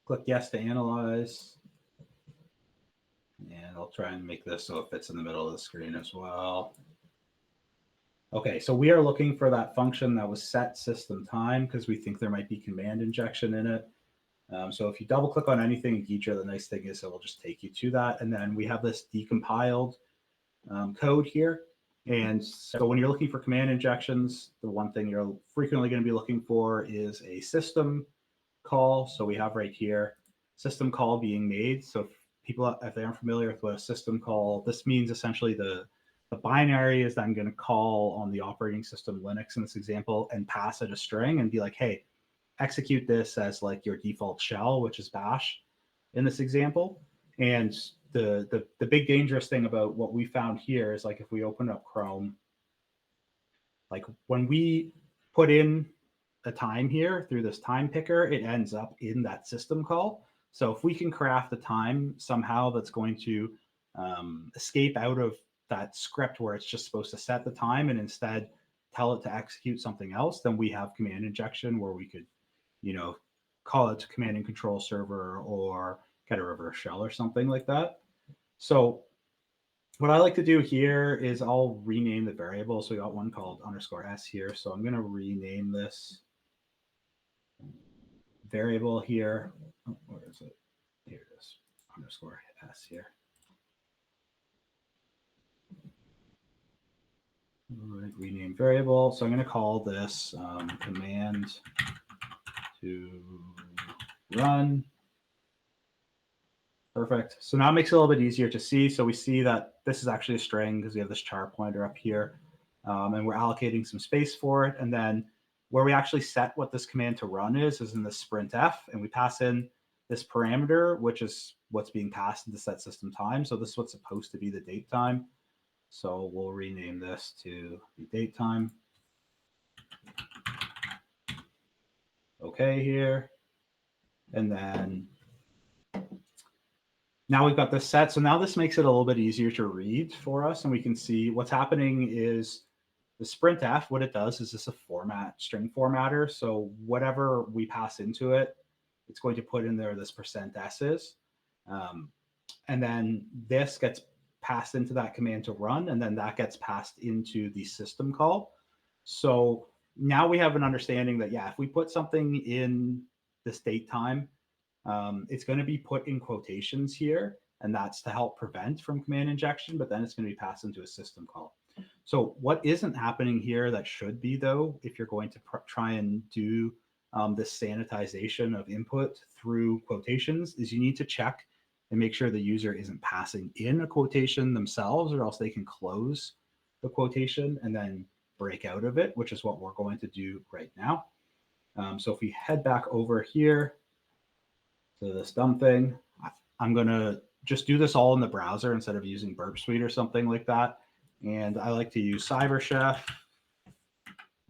Click yes to analyze. And I'll try and make this so it fits in the middle of the screen as well. Okay, so we are looking for that function that was set system time because we think there might be command injection in it. So if you double click on anything in Ghidra, the nice thing is it will just take you to that. And then we have this decompiled code here. And so when you're looking for command injections, the one thing you're frequently going to be looking for is a system call. So we have right here, system call being made. So if people, if they aren't familiar with what a system call, this means essentially the binary is then going to call on the operating system Linux in this example and pass it a string and be like, hey, execute this as like your default shell, which is bash in this example. And the big dangerous thing about what we found here is like if we open up Chrome, like when we put in a time here through this time picker, it ends up in that system call. So if we can craft a time somehow that's going to escape out of that script where it's just supposed to set the time and instead tell it to execute something else, then we have command injection where we could, you know, call it to command and control server or get a reverse shell or something like that. So what I like to do here is I'll rename the variable. So we got one called _s here. So I'm going to rename this variable here. Oh, where is it? Here it is, _s here. All right, rename variable. So I'm going to call this command to run. Perfect. So now it makes it a little bit easier to see. So we see that this is actually a string because we have this char pointer up here, and we're allocating some space for it. And then where we actually set what this command to run is in the sprintf, and we pass in this parameter, which is what's being passed into set system time. So this is what's supposed to be the date time. So we'll rename this to the date time. Okay here. And then now we've got this set. So now this makes it a little bit easier to read for us. And we can see what's happening is the sprintf, what it does is this a string formatter. So whatever we pass into it, it's going to put in there this %s is. And then this gets passed into that command to run, and then that gets passed into the system call. So now we have an understanding that, yeah, if we put something in this date time, it's going to be put in quotations here, and that's to help prevent from command injection, but then it's going to be passed into a system call. So what isn't happening here that should be, though, if you're going to try and do this sanitization of input through quotations, is you need to check and make sure the user isn't passing in a quotation themselves, or else they can close the quotation and then break out of it, which is what we're going to do right now. So if we head back over here to this dumb thing, I'm going to just do this all in the browser instead of using Burp Suite or something like that. And I like to use CyberChef,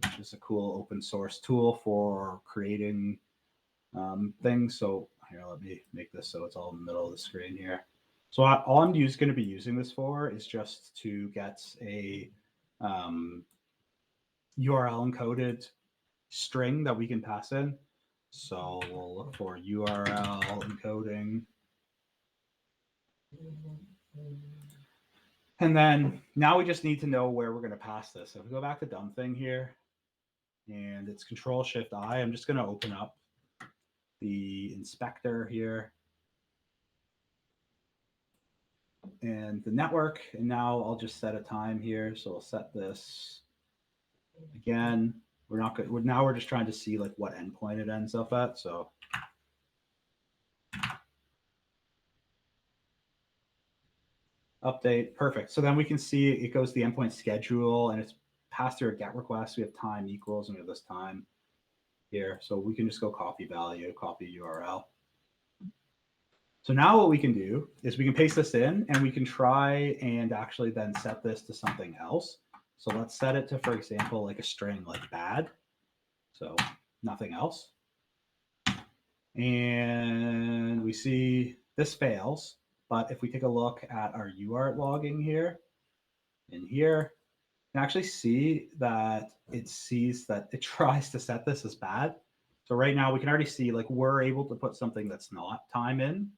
which is a cool open source tool for creating things. So here, let me make this so it's all in the middle of the screen here. So all I'm going to be using this for is just to get a URL encoded string that we can pass in. So we'll look for URL encoding. And then now we just need to know where we're going to pass this. So if we go back to dumb thing here, and it's Control-Shift-I, I'm just going to open up the inspector here and the network. And now I'll just set a time here. So I'll set this again. We're not good. Now we're just trying to see like what endpoint it ends up at. So update, perfect. So then we can see it goes to the endpoint schedule, and it's passed through a GET request. We have time equals, and we have this time here. So we can just go copy value, copy URL. So now what we can do is we can paste this in, and we can try and actually then set this to something else. So let's set it to, for example, like a string like bad. So nothing else. And we see this fails. But if we take a look at our UART logging here, in here, you can actually see that it sees that it tries to set this as bad. So right now we can already see like we're able to put something that's not time in,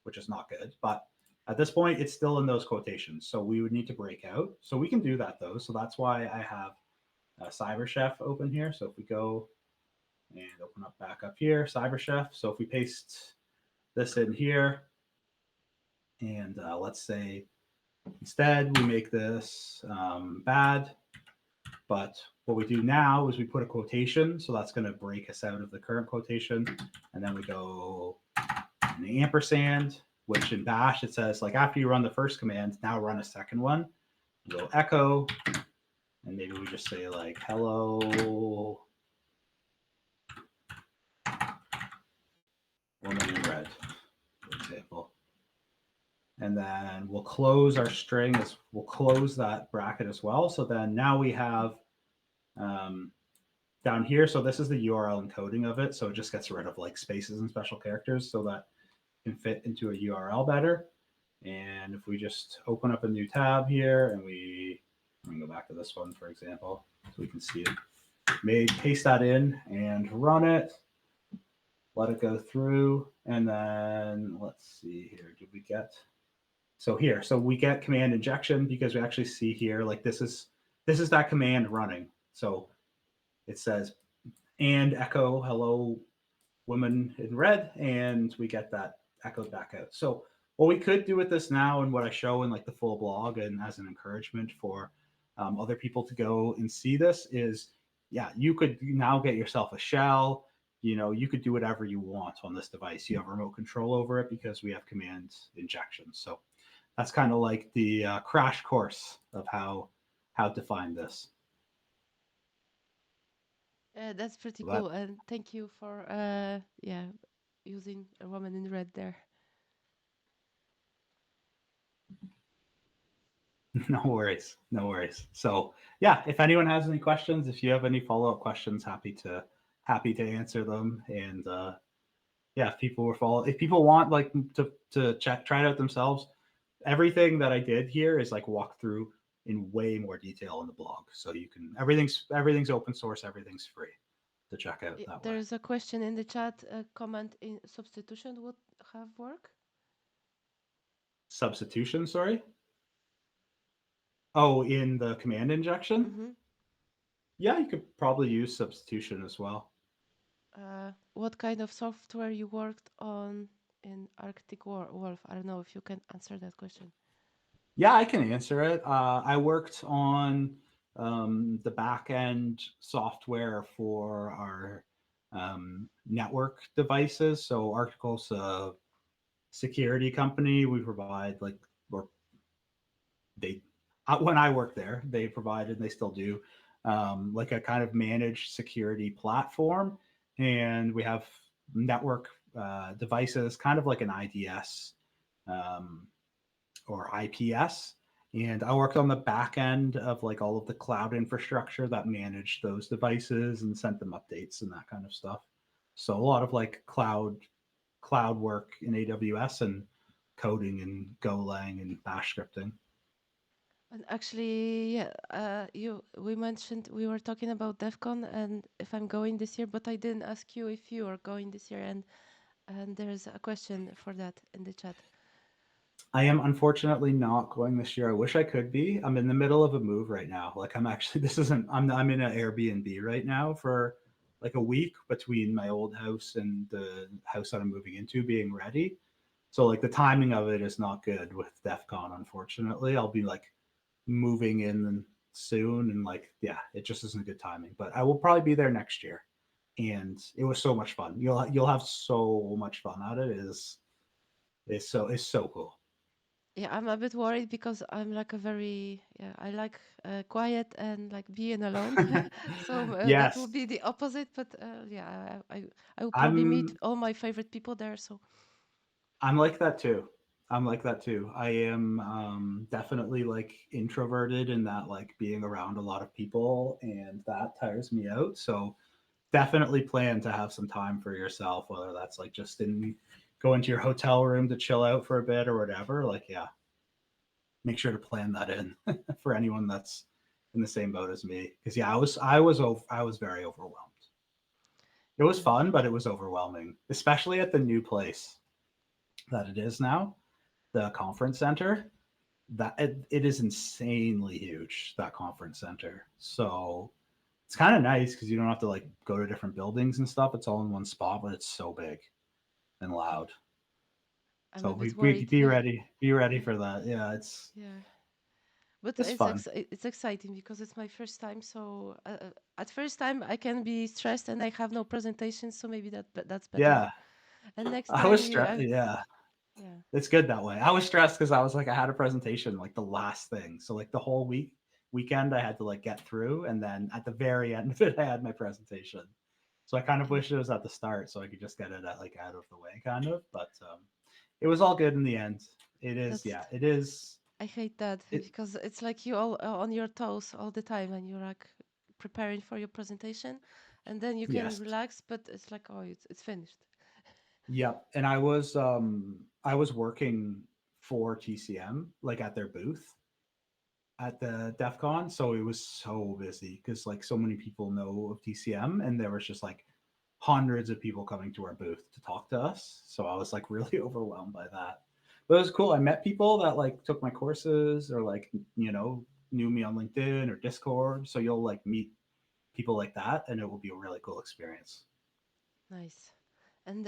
which is not good. But at this point, it's still in those quotations. So we would need to break out. So we can do that though. So that's why I have CyberChef open here. So if we go and open up back up here, CyberChef. So if we paste this in here, and let's say instead we make this bad, but what we do now is we put a quotation. So that's going to break us out of the current quotation. And then we go an ampersand, which in Bash, it says like after you run the first command, now run a second one. We'll echo, and maybe we just say like, hello, woman in red, for example. And then we'll close our string, we'll close that bracket as well. So then now we have down here, so this is the URL encoding of it. So it just gets rid of like spaces and special characters so that it can fit into a URL better. And if we just open up a new tab here and we go back to this one, for example, so we can see it, paste that in and run it, let it go through. And then let's see here, did we get, so here, so we get command injection because we actually see here, like this is that command running. So it says, and echo hello woman in red, and we get that echoed back out. So what we could do with this now, and what I show in like the full blog and as an encouragement for other people to go and see this is, yeah, you could now get yourself a shell. You know, you could do whatever you want on this device. You have remote control over it because we have command injection. So that's kind of like the crash course of how to find this. That's pretty So that, cool, and thank you for yeah, using a woman in red there. no worries, no worries. So yeah, if anyone has any questions, if you have any follow-up questions, happy to answer them. And yeah, if people want like to try it out themselves, everything that I did here is like walk through in way more detail in the blog. So you can, everything's open source, everything's free to check out that way. There's a question in the chat. A comment in substitution would have work. Substitution, sorry. Oh, in the command injection? Mm-hmm. Yeah, you could probably use substitution as well. What kind of software you worked on in Arctic Wolf? I don't know if you can answer that question. Yeah, I can answer it. I worked on the back end software for our network devices. So Arctical's a security company. We provide like, or they, when I worked there, they provided, and they still do, like a kind of managed security platform. And we have network devices, kind of like an IDS um, or IPS. And I worked on the back end of like all of the cloud infrastructure that managed those devices and sent them updates and that kind of stuff. So a lot of like cloud work in AWS and coding and Golang and Bash scripting. And actually, yeah, you we mentioned we were talking about DEF CON and if I'm going this year, but I didn't ask you if you are going this year, and there's a question for that in the chat. I am unfortunately not going this year. I wish I could be. I'm in the middle of a move right now. Like I'm actually this isn't I'm in an Airbnb right now for like a week between my old house and the house that I'm moving into being ready. So like the timing of it is not good with DEF CON, unfortunately. I'll be like moving in soon and like yeah, it just isn't good timing. But I will probably be there next year. And it was so much fun. You'll have so much fun at it. It is it's so cool. Yeah, I'm a bit worried because I'm like a very yeah, I like quiet and like being alone. So that will Yes, be the opposite. But yeah, I will probably meet I'm all my favorite people there. So I'm like that too. I'm like that too. I am definitely like introverted in that like being around a lot of people and that tires me out. So definitely plan to have some time for yourself, whether that's like just in go into your hotel room to chill out for a bit or whatever. Like yeah, make sure to plan that in for anyone that's in the same boat as me. Because yeah, I was very overwhelmed. It was yeah, fun, but it was overwhelming, especially at the new place that it is now, the conference center. That it is insanely huge, that conference center. So it's kind of nice because you don't have to like go to different buildings and stuff. It's all in one spot, but it's so big and okay. loud. I'm So a bit we worried. be ready for that. Yeah, Yeah. But it's fun. it's exciting because it's my first time. So at first time I can be stressed and I have no presentation. So maybe that's better. Yeah, And next I time was you, stressed. Yeah, yeah, it's good that way. I was stressed because I was like I had a presentation like the last thing, so like the whole weekend I had to like get through, and then at the very end of it I had my presentation. So I kind of okay. wish it was at the start so I could just get it at, like out of the way, kind of. But it was all good in the end. It is, That's yeah, it is. I hate that It because it's like you all on your toes all the time and you're like preparing for your presentation, and then you can yes, relax, but it's like oh it's finished. yep. And I was working for TCM like at their booth at the DEF CON, so it was so busy because like so many people know of TCM, and there was just like hundreds of people coming to our booth to talk to us. So I was like really overwhelmed by that. But it was cool. I met people that like took my courses or like, knew me on LinkedIn or Discord. So you'll like meet people like that and it will be a really cool experience. Nice. And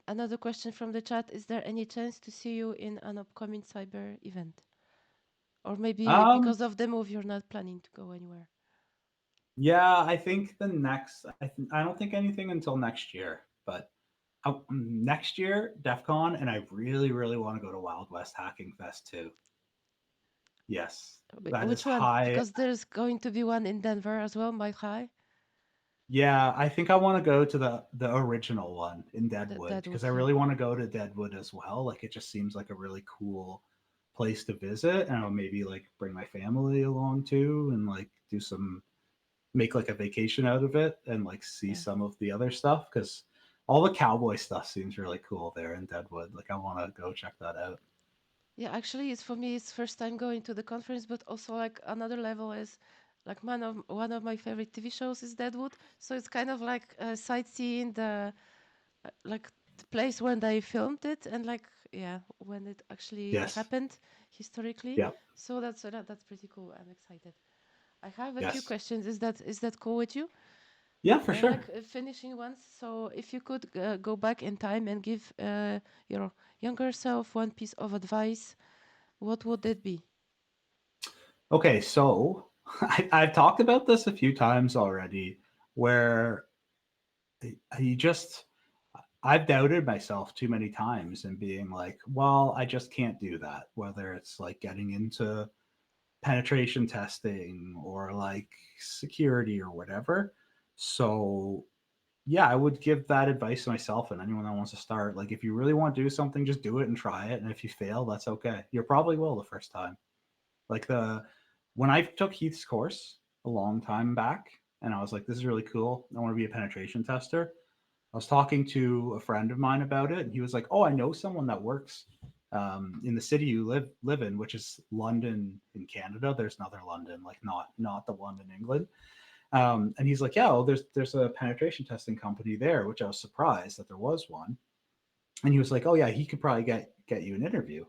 another question from the chat: is there any chance to see you in an upcoming cyber event, or maybe Um, because of the move you're not planning to go anywhere? yeah, I think I don't think anything until next year, but next year, DEF CON, and I really, really want to go to Wild West Hacking Fest too. Yes, that is Which one? high. Because there's going to be one in Denver as well, Mile High. Yeah, I think I want to go to the original one in Deadwood That because would I yeah. really want to go to Deadwood as well. Like it just seems like a really cool place to visit, and I'll maybe like bring my family along too, and like do some make like a vacation out of it, and like see Yeah. some of the other stuff because all the cowboy stuff seems really cool there in Deadwood. Like I want to go check that out. Yeah, actually, it's for me. It's first time going to the conference, but also like another level is like one of my favorite TV shows is Deadwood. So it's kind of like sightseeing the like the place when they filmed it and like yeah when it actually Yes. happened. historically. Yeah. So that's pretty cool. I'm excited. I have a few Yes. questions. Is that cool with you? Yeah, for sure. Like finishing ones. So if you could go back in time and give your younger self one piece of advice, what would it be? Okay, so I've talked about this a few times already, where you just I've doubted myself too many times and being like, well, I just can't do that. Whether it's like getting into penetration testing or like security or whatever. So yeah, I would give that advice to myself and anyone that wants to start. Like, if you really want to do something, just do it and try it. And if you fail, that's okay. You probably will the first time. Like when I took Heath's course a long time back, and I was like, this is really cool. I want to be a penetration tester. I was talking to a friend of mine about it, and he was like, "Oh, I know someone that works in the city you live in, which is London in Canada. There's another London, like not the one in England." And he's like, "Yeah, well, there's a penetration testing company there," which I was surprised that there was one. And he was like, "Oh yeah, he could probably get you an interview."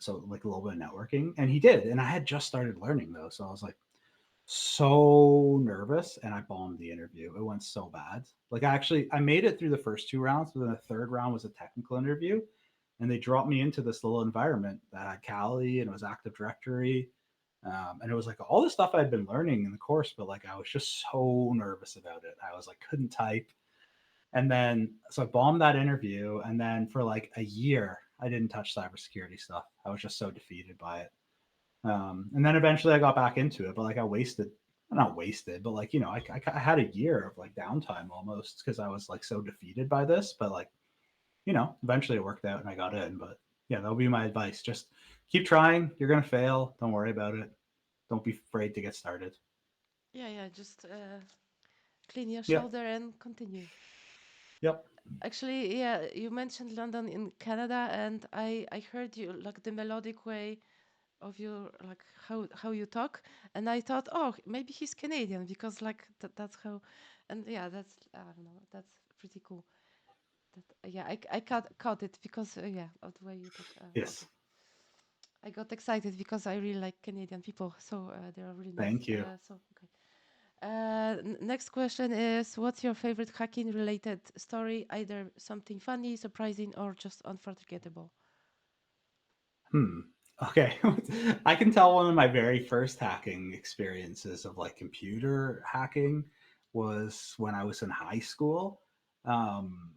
So like a little bit of networking, and he did. And I had just started learning though, so I was like so nervous, and I bombed the interview. It went so bad. Like I made it through the first two rounds, but then the third round was a technical interview, and they dropped me into this little environment that had Kali and it was Active Directory, and it was like all the stuff I'd been learning in the course, but like I was just so nervous about it. I was like couldn't type, and then so I bombed that interview, and then for like a year I didn't touch cybersecurity stuff. I was just so defeated by it. And then eventually I got back into it, but like I wasted, not wasted, but like, I had a year of like downtime almost because I was like so defeated by this. But like, eventually it worked out and I got in. But yeah, that'll be my advice. Just keep trying. You're going to fail. Don't worry about it. Don't be afraid to get started. Yeah, just clean your Yep. shoulder and continue. Yep. Actually, yeah, you mentioned London in Canada, and I heard you like the melodic way of your like how you talk, and I thought, oh, maybe he's Canadian because like that's how, and yeah, that's I don't know, that's pretty cool. That yeah, I caught it because yeah, of the way you talk. Yes. Okay, I got excited because I really like Canadian people, so they are really nice. Thank you. So okay. Next question is, what's your favorite hacking related story? Either something funny, surprising, or just unforgettable. Hmm. Okay. I can tell one of my very first hacking experiences of like computer hacking was when I was in high school. Um,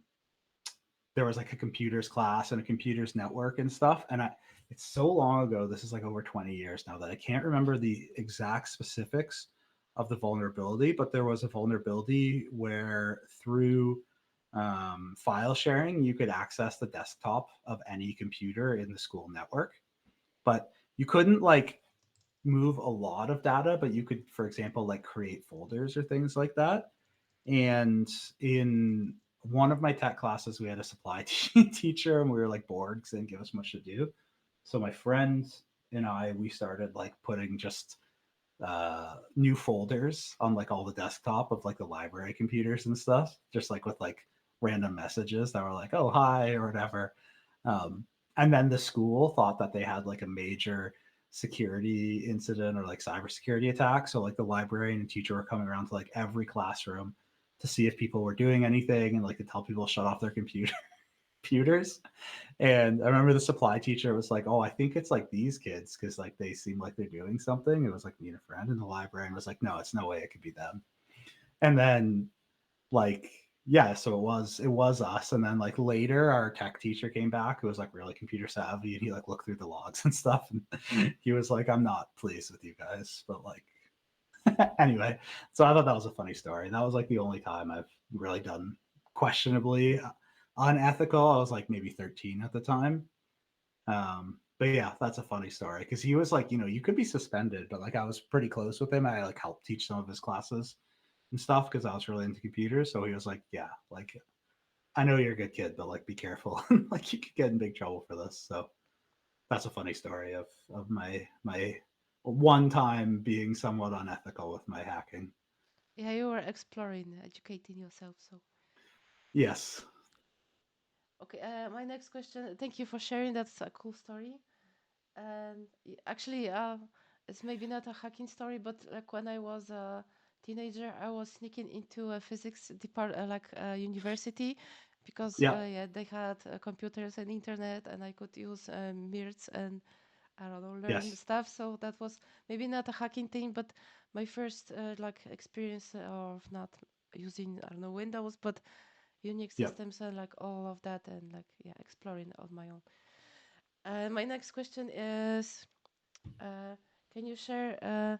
there was like a computers class and a computers network and stuff. And it's so long ago, this is like over 20 years now, that I can't remember the exact specifics of the vulnerability, but there was a vulnerability where through file sharing, you could access the desktop of any computer in the school network, but you couldn't like move a lot of data, but you could, for example, like create folders or things like that. And in one of my tech classes, we had a supply teacher, and we were like bored because they didn't give us much to do. So my friend and I, we started like putting just new folders on like all the desktop of like the library computers and stuff, just like with like random messages that were like, "Oh hi" or whatever. Um, and then the school thought that they had like a major security incident or like cybersecurity attack. So like the librarian and teacher were coming around to like every classroom to see if people were doing anything and like to tell people to shut off their computers. And I remember the supply teacher was like, "Oh, I think it's like these kids because like they seem like they're doing something." It was like me and a friend in the library, and was like, "No, it's no way it could be them." And then like yeah, so it was us. And then like later, our tech teacher came back who was like really computer savvy, and he like looked through the logs and stuff, and he was like, "I'm not pleased with you guys," but like anyway. So I thought that was a funny story. That was like the only time I've really done questionably unethical. I was like maybe 13 at the time. But yeah, that's a funny story because he was like, you could be suspended, but like I was pretty close with him. I like helped teach some of his classes and stuff because I was really into computers. So he was like, "Yeah, like I know you're a good kid, but like be careful. Like you could get in big trouble for this." So that's a funny story of my one time being somewhat unethical with my hacking. Yeah, you were exploring, educating yourself. So Yes. okay, my next question. Thank you for sharing. That's a cool story. And actually, it's maybe not a hacking story, but like when I was a teenager, I was sneaking into a physics university, because Yeah. yeah, they had computers and internet, and I could use mirrors and I don't know, learn Yes. stuff. So that was maybe not a hacking thing, but my first like experience of not using, I don't know, Windows, but Unix Yep. systems and like all of that, and like yeah, exploring on my own. My next question is, uh, can you share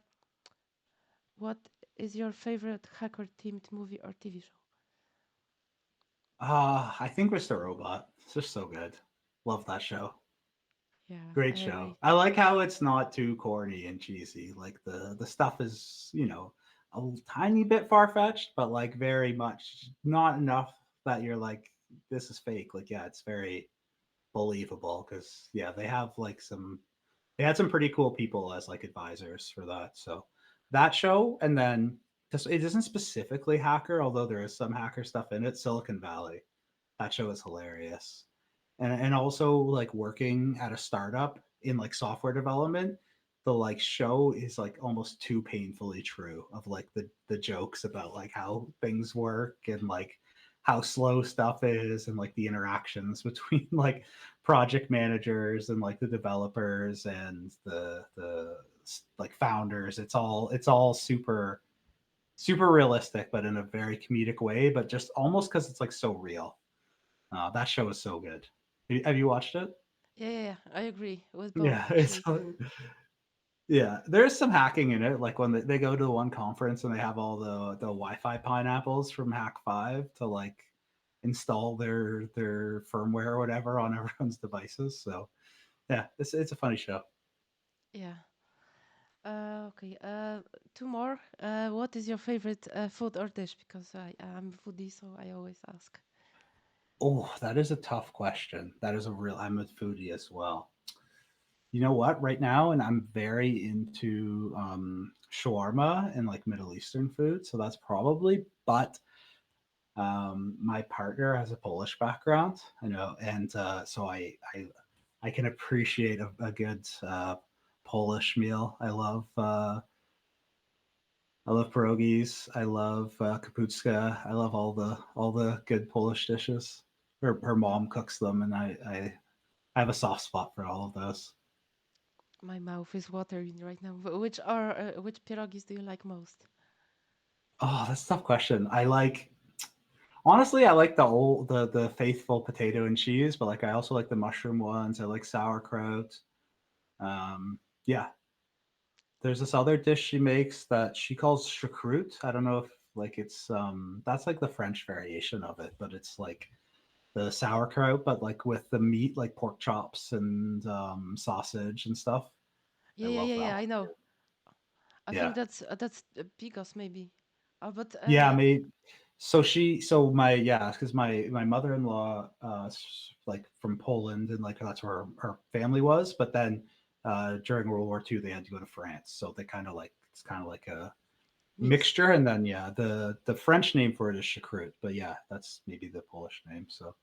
what is your favorite hacker themed movie or TV show? I think Mr. Robot. It's just so good. Love that show. Yeah, I Great show. agree. I like how it's not too corny and cheesy. Like the stuff is, a tiny bit far fetched, but like very much not enough that you're like, this is fake. Like, yeah, it's very believable because yeah, they had some pretty cool people as like advisors for that. So that show, and then it isn't specifically hacker, although there is some hacker stuff in it. Silicon Valley. That show is hilarious. And also like working at a startup in like software development, the like show is like almost too painfully true of like the jokes about like how things work and like how slow stuff is and like the interactions between like project managers and like the developers and the like founders. It's all super realistic, but in a very comedic way, but just almost because it's like so real. That show is so good. Have you watched it? Yeah, yeah, yeah, I agree with both Yeah, it's actually. yeah. There's some hacking in it, like when they go to one conference and they have all the Wi-Fi pineapples from Hack Five to like install their firmware or whatever on everyone's devices. So yeah, it's a funny show. Yeah. Okay. Two more. What is your favorite food or dish? Because I'm a foodie, so I always ask. Oh, that is a tough question. That is a real. I'm a foodie as well. You know what? Right now, and I'm very into shawarma and like Middle Eastern food, so that's probably. But my partner has a Polish background, I know, and so I can appreciate a good Polish meal. I love pierogies. I love kapuczka. I love all the good Polish dishes. Her mom cooks them, and I have a soft spot for all of those. My mouth is watering right now. Which pierogies do you like most? Oh, that's a tough question. I like the faithful potato and cheese, but like I also like the mushroom ones. I like sauerkraut. Yeah, there's this other dish she makes that she calls choucroute. I don't know if like it's that's like the French variation of it, but it's like the sauerkraut, but like with the meat, like pork chops and sausage and stuff. I Yeah, yeah, love yeah, that yeah. one I know. too. I Yeah, think that's Bigos maybe. But yeah. Because my mother-in-law, like from Poland, and like that's where her family was. But then during World War II, they had to go to France, so they kind of like it's kind of like a mix. mixture. And then yeah, the French name for it is choucroute, but yeah, that's maybe the Polish name. So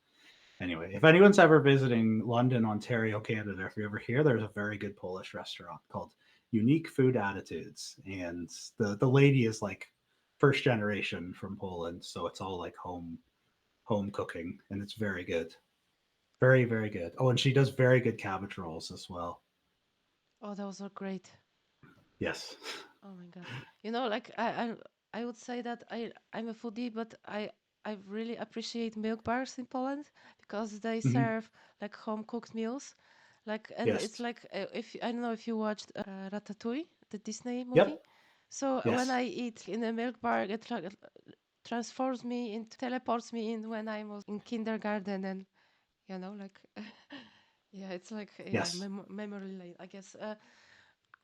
anyway, if anyone's ever visiting London, Ontario, Canada, if you're ever here, there's a very good Polish restaurant called Unique Food Attitudes, and the lady is like first generation from Poland, so it's all like home cooking, and it's very good, very very good. Oh, and she does very good cabbage rolls as well. Oh, those are great. Yes, Oh my god. You know, like I would say that I'm a foodie, but I really appreciate milk bars in Poland because they hmm serve like home cooked meals. Like, and it's yes, like, if I don't know if you watched Ratatouille, the Disney movie. yep, So when yes, I eat in a milk bar, it like transforms me into, teleports me in when I was in kindergarten, and you know, like yeah, it's like yeah, yes, memory lane, I guess.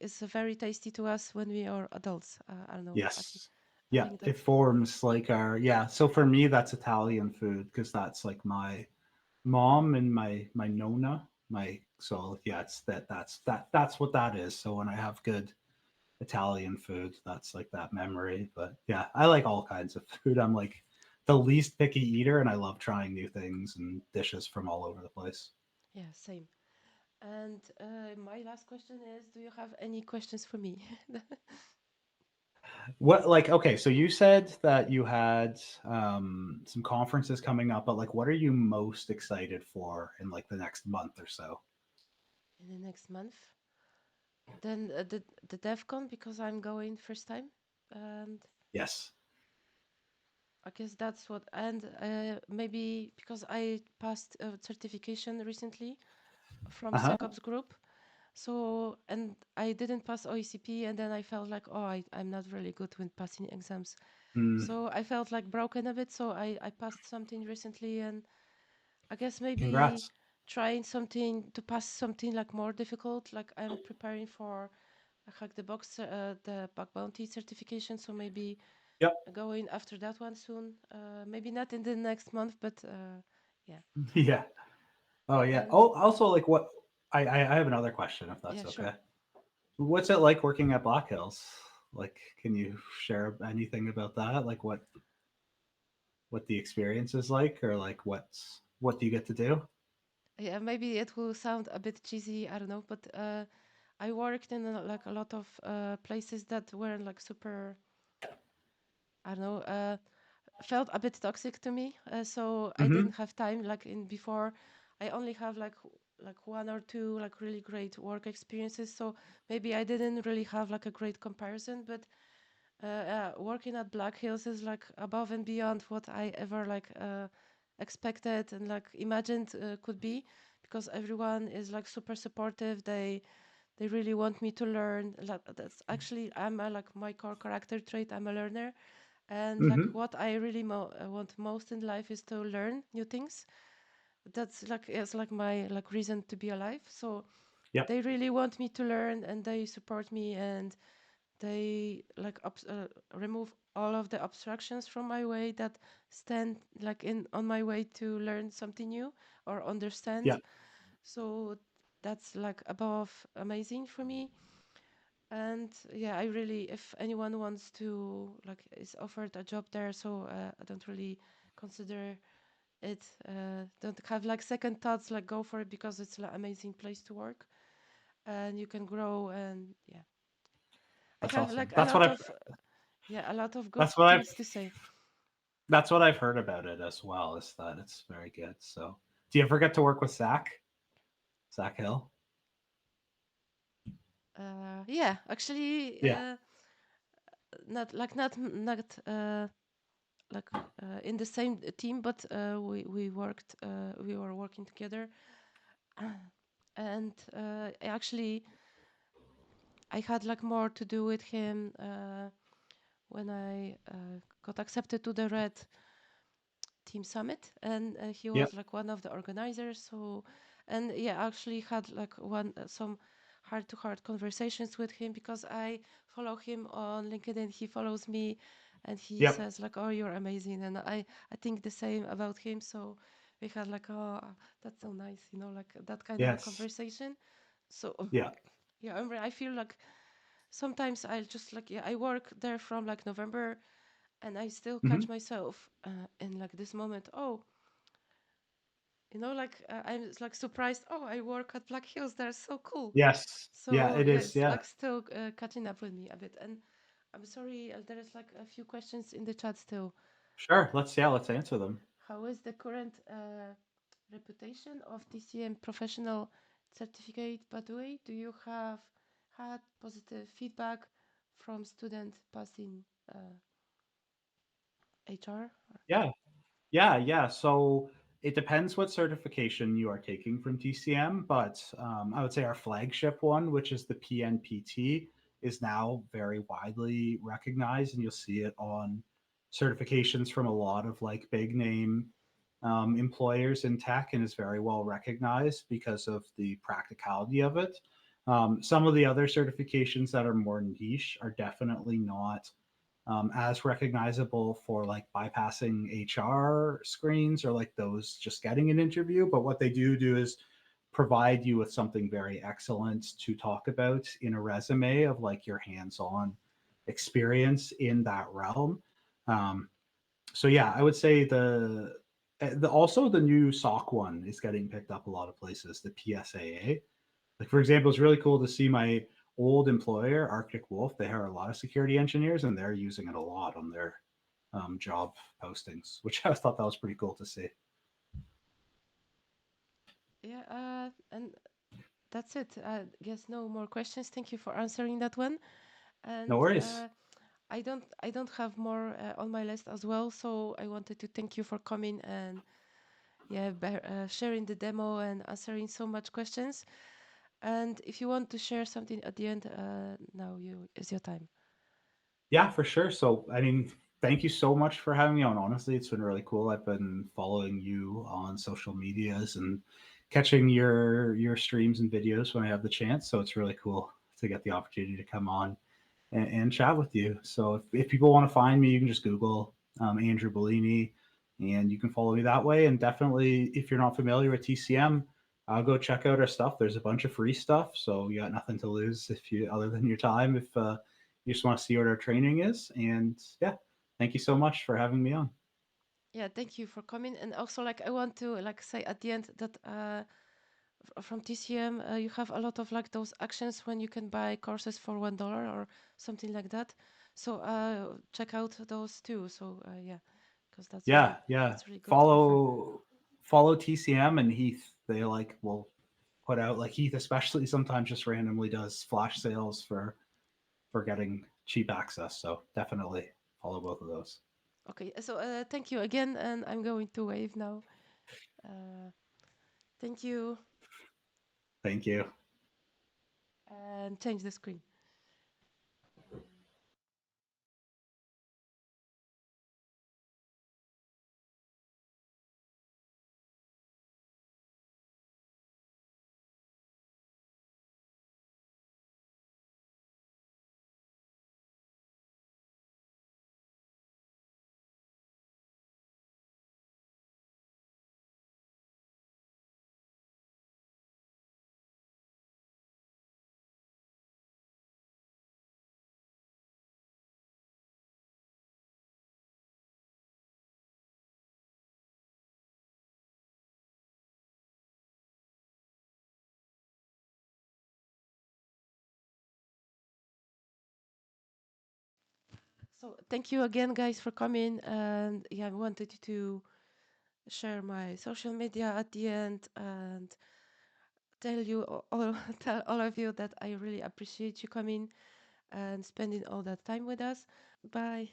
It's very tasty to us when we are adults. I don't know. yes. I Yeah, think it that's forms like our yeah. So for me, that's Italian food because that's like my mom and my nona my so yeah it's that's what that is. So when I have good Italian food, that's like that memory. But yeah, I like all kinds of food. I'm like the least picky eater, and I love trying new things and dishes from all over the place. yeah, same. And my last question is, do you have any questions for me? What, like, okay, so you said that you had some conferences coming up, but like, what are you most excited for in like the next month or so? In the next month? Then the DevCon, because I'm going first time. And Yes. I guess that's what, and maybe because I passed a certification recently from Uh-huh. SecOps group. So, and I didn't pass OECP, and then I felt like, oh, I'm not really good with passing exams. Mm, So I felt like broken a bit. So I passed something recently, and I guess maybe congrats. trying something to pass something like more difficult. Like I'm preparing for a Hack the Bug Bounty certification. So maybe Yep. going after that one soon. Maybe not in the next month, but yeah. Yeah. Oh yeah. And Oh, also, like, what, I have another question if yeah, that's sure. okay. What's it like working at Black Hills? Like, can you share anything about that? Like, what the experience is like, or like what do you get to do? Yeah, maybe it will sound a bit cheesy. I don't know, but I worked in like a lot of places that weren't like super. I don't know. Felt a bit toxic to me. So I Mm-hmm. didn't have time. Like in before, I only have like one or two like really great work experiences. So maybe I didn't really have like a great comparison. But working at Black Hills is like above and beyond what I ever like expected and like imagined could be, because everyone is like super supportive. They really want me to learn. Like, that's actually I'm a, like my core character trait. I'm a learner, and like Mm-hmm. what I really want most in life is to learn new things. That's like it's like my like reason to be alive. So Yep. they really want me to learn, and they support me, and they like remove all of the obstructions from my way that stand like in on my way to learn something new or understand. Yep. So that's like above amazing for me. And yeah, I really, if anyone wants to like is offered a job there, so I don't really consider it, don't have like second thoughts, like go for it, because it's an amazing place to work and you can grow. And yeah, I That's have awesome. like a lot of, yeah, a lot of good That's what I've things to say. that's what I've heard about it as well, is that it's very good. So, do you ever get to work with Zach Hill? Yeah, actually, Yeah. not like in the same team, but we were working together. And actually, I had like more to do with him when I got accepted to the Red Team Summit, and he Yep. was like one of the organizers. So, and yeah, actually had like one some heart-to-heart conversations with him, because I follow him on LinkedIn. He follows me, and he Yep. says like, "Oh, you're amazing," and I think the same about him. So we had like, "Oh, that's so nice," like that kind of a Yes. conversation. So Yeah. yeah, I feel like sometimes I'll just like, yeah, I work there from like November, and I still Mm-hmm. catch myself in like this moment. Oh, like I'm like surprised. Oh, I work at Black Hills. They're so cool. Yes. Yeah. So It yeah, is. it's Yeah. like still catching up with me a bit. And I'm sorry, there is like a few questions in the chat still. Sure. Let's answer them. How is the current reputation of TCM professional certificate pathway? Do you have had positive feedback from student passing HR? Yeah. Yeah. So it depends what certification you are taking from TCM, but I would say our flagship one, which is the PNPT, is now very widely recognized, and you'll see it on certifications from a lot of like big name employers in tech, and is very well recognized because of the practicality of it. Some of the other certifications that are more niche are definitely not as recognizable for like bypassing HR screens or like those just getting an interview. But what they do is provide you with something very excellent to talk about in a resume of like your hands-on experience in that realm. Um, so yeah, I would say the also the new SOC one is getting picked up a lot of places. The PSAA. Like for example, it's really cool to see my old employer, Arctic Wolf. They hire a lot of security engineers, and they're using it a lot on their job postings, which I thought that was pretty cool to see. Yeah, and that's it. I guess no more questions. Thank you for answering that one. No And worries. I don't have more on my list as well. So I wanted to thank you for coming and yeah, sharing the demo and answering so much questions. And if you want to share something at the end, now you is your time. Yeah, for sure. So, I mean, thank you so much for having me on. Honestly, it's been really cool. I've been following you on social medias and catching your streams and videos when I have the chance. So it's really cool to get the opportunity to come on and chat with you. So if people want to find me, you can just Google Andrew Bellini, and you can follow me that way. And definitely, if you're not familiar with TCM, I'll go check out our stuff. There's a bunch of free stuff, so you got nothing to lose if you other than your time. If you just want to see what our training is, and yeah, thank you so much for having me on. Yeah, thank you for coming. And also, like, I want to like say at the end that from TCM, you have a lot of like those actions when you can buy courses for $1 or something like that. So check out those too. So yeah, because Yeah, yeah. that's really good offer. Follow TCM and Heath. They like will put out like Heath especially sometimes just randomly does flash sales for getting cheap access. So definitely follow both of those. Okay, so thank you again, and I'm going to wave now. Uh, Thank you, Thank you. and change the screen. So thank you again, guys, for coming. And yeah, I wanted to share my social media at the end and tell you tell all of you that I really appreciate you coming and spending all that time with us. Bye.